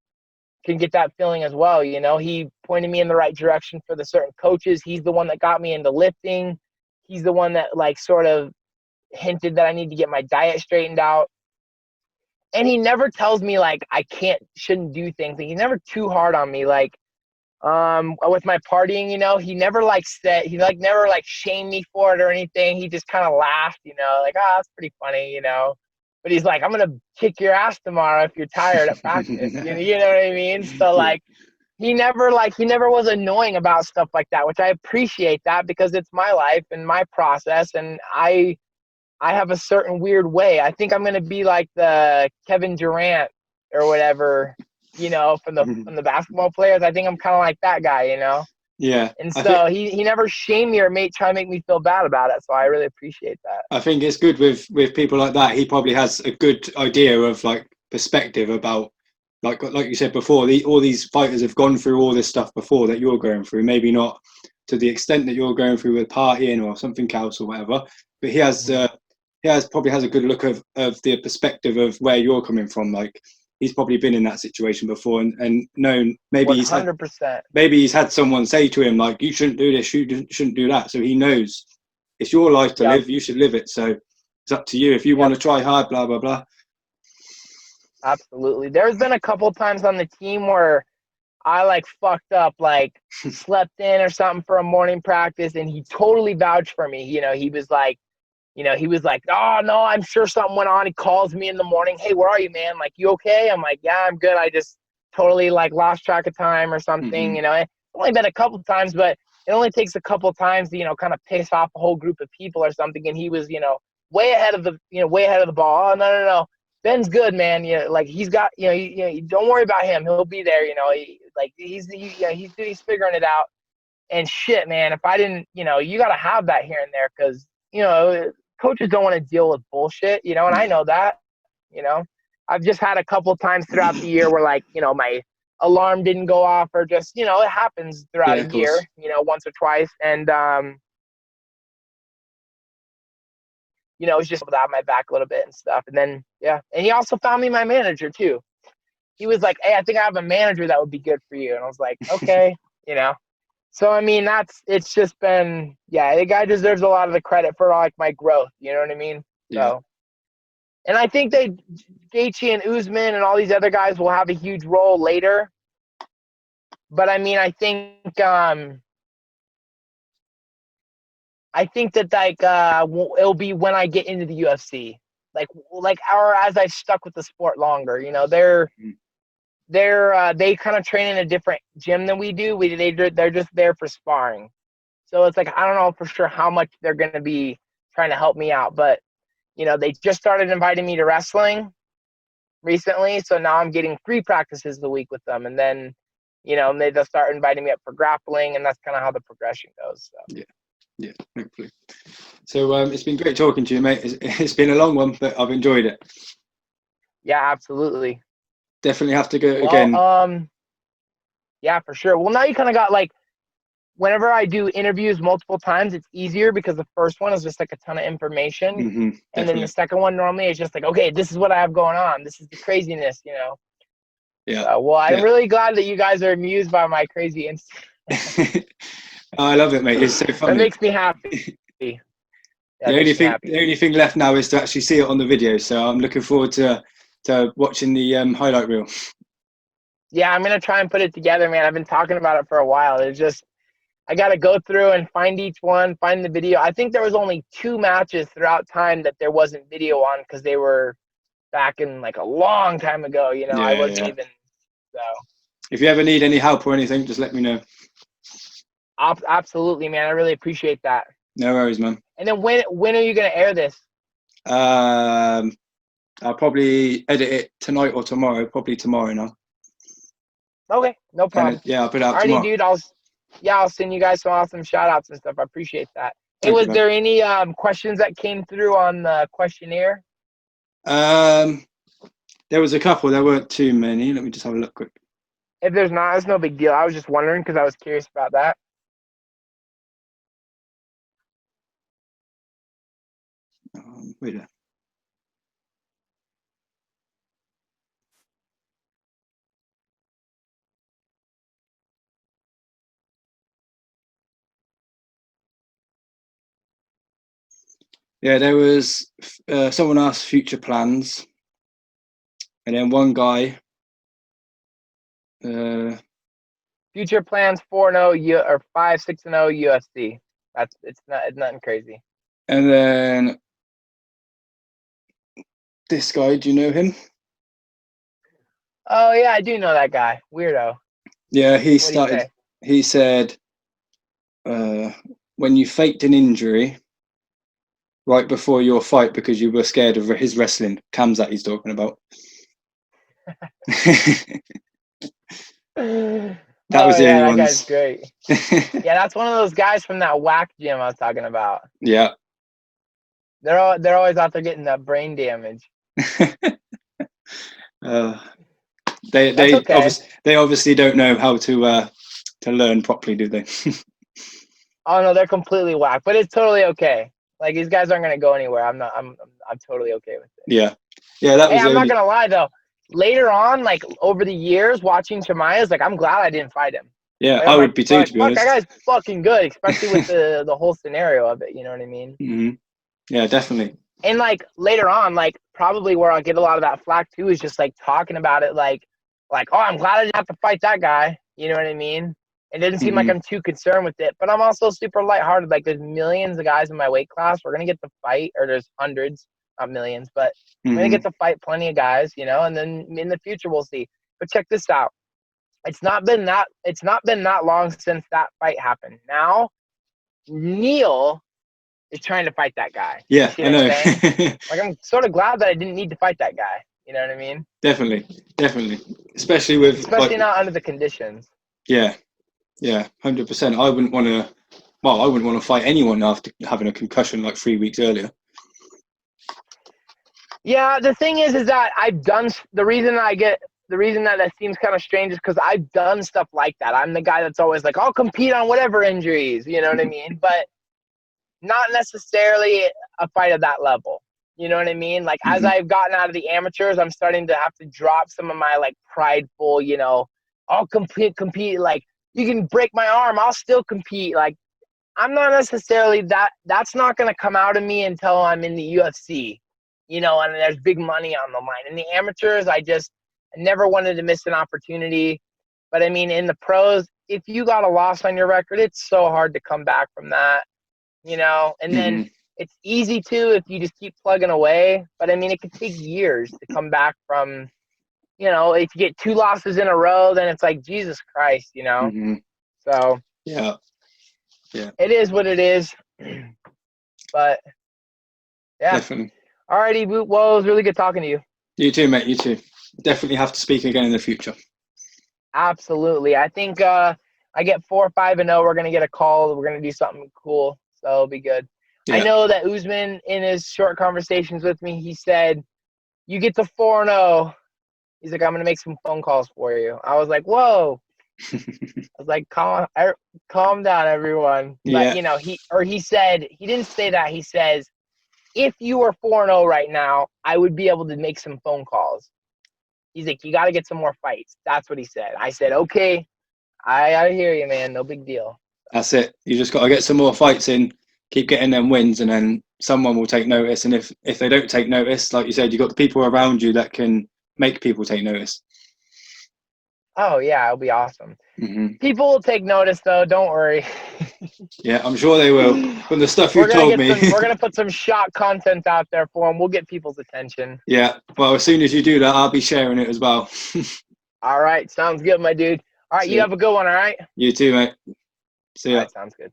Speaker 2: can get that feeling as well. He pointed me in the right direction for the certain coaches. He's the one that got me into lifting. He's the one that like sort of hinted that I need to get my diet straightened out. And he never tells me like I shouldn't do things. He's never too hard on me. Like, with my partying, he never never like shamed me for it or anything. He just kind of laughed, like, oh, that's pretty funny, but he's like, I'm going to kick your ass tomorrow if you're tired at practice. You know what I mean? So like, he never was annoying about stuff like that, which I appreciate that, because it's my life and my process. And I have a certain weird way. I think I'm going to be like the Kevin Durant or whatever, from the basketball players. I think I'm kind of like that guy,
Speaker 1: Yeah.
Speaker 2: And so he never shamed me or try to make me feel bad about it. So I really appreciate that.
Speaker 1: I think it's good with people like that. He probably has a good idea of like perspective about, like you said before, all these fighters have gone through all this stuff before that you're going through. Maybe not to the extent that you're going through with partying or something else or whatever, but he probably has a good look of the perspective of where you're coming from. Like, he's probably been in that situation before and known, maybe
Speaker 2: 100%.
Speaker 1: He's had someone say to him like, you shouldn't do this, you shouldn't do that. So he knows it's your life to live, you should live it. So it's up to you if you want to try hard, blah blah blah.
Speaker 2: Absolutely. There's been a couple times on the team where I like fucked up, like slept in or something for a morning practice, and he totally vouched for me. He was like, oh no, I'm sure something went on. He calls me in the morning, hey, where are you, man? Like, you okay? I'm like, yeah, I'm good. I just totally like lost track of time or something. It's only been a couple of times, but it only takes a couple times to, you know, kind of piss off a whole group of people or something. And he was, you know, way ahead of the ball. Oh, no. Ben's good, man. You know, like he's got, don't worry about him. He'll be there. You know, he's figuring it out. And shit, man, if I didn't, you know, you got to have that here and there because, you know, coaches don't want to deal with bullshit, you know, and I know that, you know. I've just had a couple times throughout the year where, like, you know, my alarm didn't go off or just, you know, it happens throughout a year, you know, once or twice. And, you know, it's just without my back a little bit and stuff. And then, yeah. And he also found me my manager, too. He was like, hey, I think I have a manager that would be good for you. And I was like, okay, you know. So, I mean, it's just been, yeah, the guy deserves a lot of the credit for, like, my growth. You know what I mean?
Speaker 1: Yeah.
Speaker 2: So, and I think Gaethje and Usman and all these other guys will have a huge role later. But, I mean, I think that, like, it'll be when I get into the UFC. Like, or as I've stuck with the sport longer. You know, they kind of train in a different gym than we do. They're just there for sparring. So it's like, I don't know for sure how much they're going to be trying to help me out, but you know, they just started inviting me to wrestling recently. So now I'm getting 3 practices a week with them. And then, you know, they'll start inviting me up for grappling, and that's kind of how the progression goes. So.
Speaker 1: Yeah, hopefully. So it's been great talking to you, mate. It's been a long one, but I've enjoyed it.
Speaker 2: Yeah, absolutely.
Speaker 1: Definitely have to go again.
Speaker 2: Yeah, for sure. Well, now you kind of got, like, whenever I do interviews multiple times, it's easier because the first one is just like a ton of information. And then the second one normally is just like, okay, this is what I have going on. This is the craziness, you know?
Speaker 1: Yeah.
Speaker 2: So, well, I'm really glad that you guys are amused by my crazy instinct.
Speaker 1: I love it, mate. It's so funny.
Speaker 2: That makes me happy.
Speaker 1: The only thing left now is to actually see it on the video. So I'm looking forward to watching the highlight reel.
Speaker 2: Yeah, I'm going to try and put it together, man. I've been talking about it for a while. It's just, I got to go through and find each one, find the video. I think there was only 2 matches throughout time that there wasn't video on because they were back in like a long time ago. You know, I wasn't even, so.
Speaker 1: If you ever need any help or anything, just let me know.
Speaker 2: Absolutely, man. I really appreciate that.
Speaker 1: No worries, man.
Speaker 2: And then when are you going to air this?
Speaker 1: I'll probably edit it tonight or tomorrow. Probably tomorrow now.
Speaker 2: Okay, no problem.
Speaker 1: I'll put it out
Speaker 2: tomorrow.
Speaker 1: Dude,
Speaker 2: I'll send you guys some awesome shout outs and stuff. I appreciate that. Hey, was there any questions that came through on the questionnaire?
Speaker 1: There was a couple. There weren't too many. Let me just have a look quick.
Speaker 2: If there's not, it's no big deal. I was just wondering because I was curious about that.
Speaker 1: Wait there. Yeah, there was someone asked future plans, and then one guy.
Speaker 2: Future plans 4-0 or 5-6-0 UFC. It's nothing crazy.
Speaker 1: And then this guy, do you know him?
Speaker 2: Oh yeah, I do know that guy. Weirdo.
Speaker 1: Yeah, he said, when you faked an injury right before your fight because you were scared of his wrestling. Cam's that he's talking about. That was the only
Speaker 2: that
Speaker 1: ones.
Speaker 2: guy's great. Yeah, that's one of those guys from that whack gym I was talking about.
Speaker 1: Yeah.
Speaker 2: They're always out there getting that brain damage.
Speaker 1: They obviously don't know how to learn properly, do they?
Speaker 2: Oh no, they're completely whack, but it's totally okay. Like, these guys aren't gonna go anywhere. I'm totally okay with it.
Speaker 1: Yeah. That was.
Speaker 2: Hey, I'm not gonna lie though. Later on, like over the years, watching Chimaeva's, like, I'm glad I didn't fight him.
Speaker 1: Yeah, like, I would be too, to be honest.
Speaker 2: That guy's fucking good, especially with the whole scenario of it. You know what I mean?
Speaker 1: Mm-hmm. Yeah, definitely.
Speaker 2: And like later on, like probably where I'll get a lot of that flack too is just like talking about it, like, oh, I'm glad I didn't have to fight that guy. You know what I mean? It didn't seem like I'm too concerned with it, but I'm also super lighthearted. Like, there's millions of guys in my weight class. We're gonna get to fight, or there's hundreds, not millions, but we're gonna get to fight plenty of guys, you know. And then in the future we'll see. But check this out. it's not been that long since that fight happened. Now Neil is trying to fight that guy.
Speaker 1: Yeah,
Speaker 2: You
Speaker 1: I
Speaker 2: know
Speaker 1: know.
Speaker 2: what I'm saying? Like, I'm sort of glad that I didn't need to fight that guy. You know what I mean?
Speaker 1: Definitely. Especially with
Speaker 2: Especially not under the conditions.
Speaker 1: Yeah, 100%. I wouldn't want to. Well, I wouldn't want to fight anyone after having a concussion like 3 weeks earlier.
Speaker 2: Yeah, the thing is that I've done the reason that seems kind of strange is because I've done stuff like that. I'm the guy that's always like, I'll compete on whatever injuries. You know what I mean? But not necessarily a fight of that level. You know what I mean? Like, as I've gotten out of the amateurs, I'm starting to have to drop some of my, like, prideful, I'll compete. Like, you can break my arm, I'll still compete. Like, I'm not necessarily that's not going to come out of me until I'm in the UFC, and there's big money on the line. In the amateurs, I never wanted to miss an opportunity. But, I mean, in the pros, if you got a loss on your record, it's so hard to come back from that, and then it's easy to if you just keep plugging away. But, I mean, it could take years to come back from, if you get 2 losses in a row, then it's like, Jesus Christ, So,
Speaker 1: Yeah.
Speaker 2: it is what it is. But, yeah.
Speaker 1: Definitely.
Speaker 2: Alrighty, well, it was really good talking to you.
Speaker 1: You too, mate. You too. Definitely have to speak again in the future.
Speaker 2: Absolutely. I think I get 4-5-0. We're going to get a call. We're going to do something cool. So it'll be good.
Speaker 1: Yeah.
Speaker 2: I know that Usman, in his short conversations with me, he said, you get to 4-0. He's like, I'm going to make some phone calls for you. I was like, whoa. I was like, calm down, everyone. But,
Speaker 1: Yeah.
Speaker 2: he said, he didn't say that. He says, if you were 4-0 right now, I would be able to make some phone calls. He's like, you got to get some more fights. That's what he said. I said, okay, I hear you, man. No big deal.
Speaker 1: That's it. You just got to get some more fights in, keep getting them wins, and then someone will take notice. And if they don't take notice, like you said, you've got the people around you that can make people take notice.
Speaker 2: Oh, yeah, it'll be awesome. People will take notice, though. Don't worry.
Speaker 1: Yeah, I'm sure they will. From the stuff you told me.
Speaker 2: We're going to put some shot content out there for them. We'll get people's attention.
Speaker 1: Yeah. Well, as soon as you do that, I'll be sharing it as well.
Speaker 2: All right. Sounds good, my dude. All right. You have a good one, all right?
Speaker 1: You too, mate. See ya.
Speaker 2: All right, sounds good.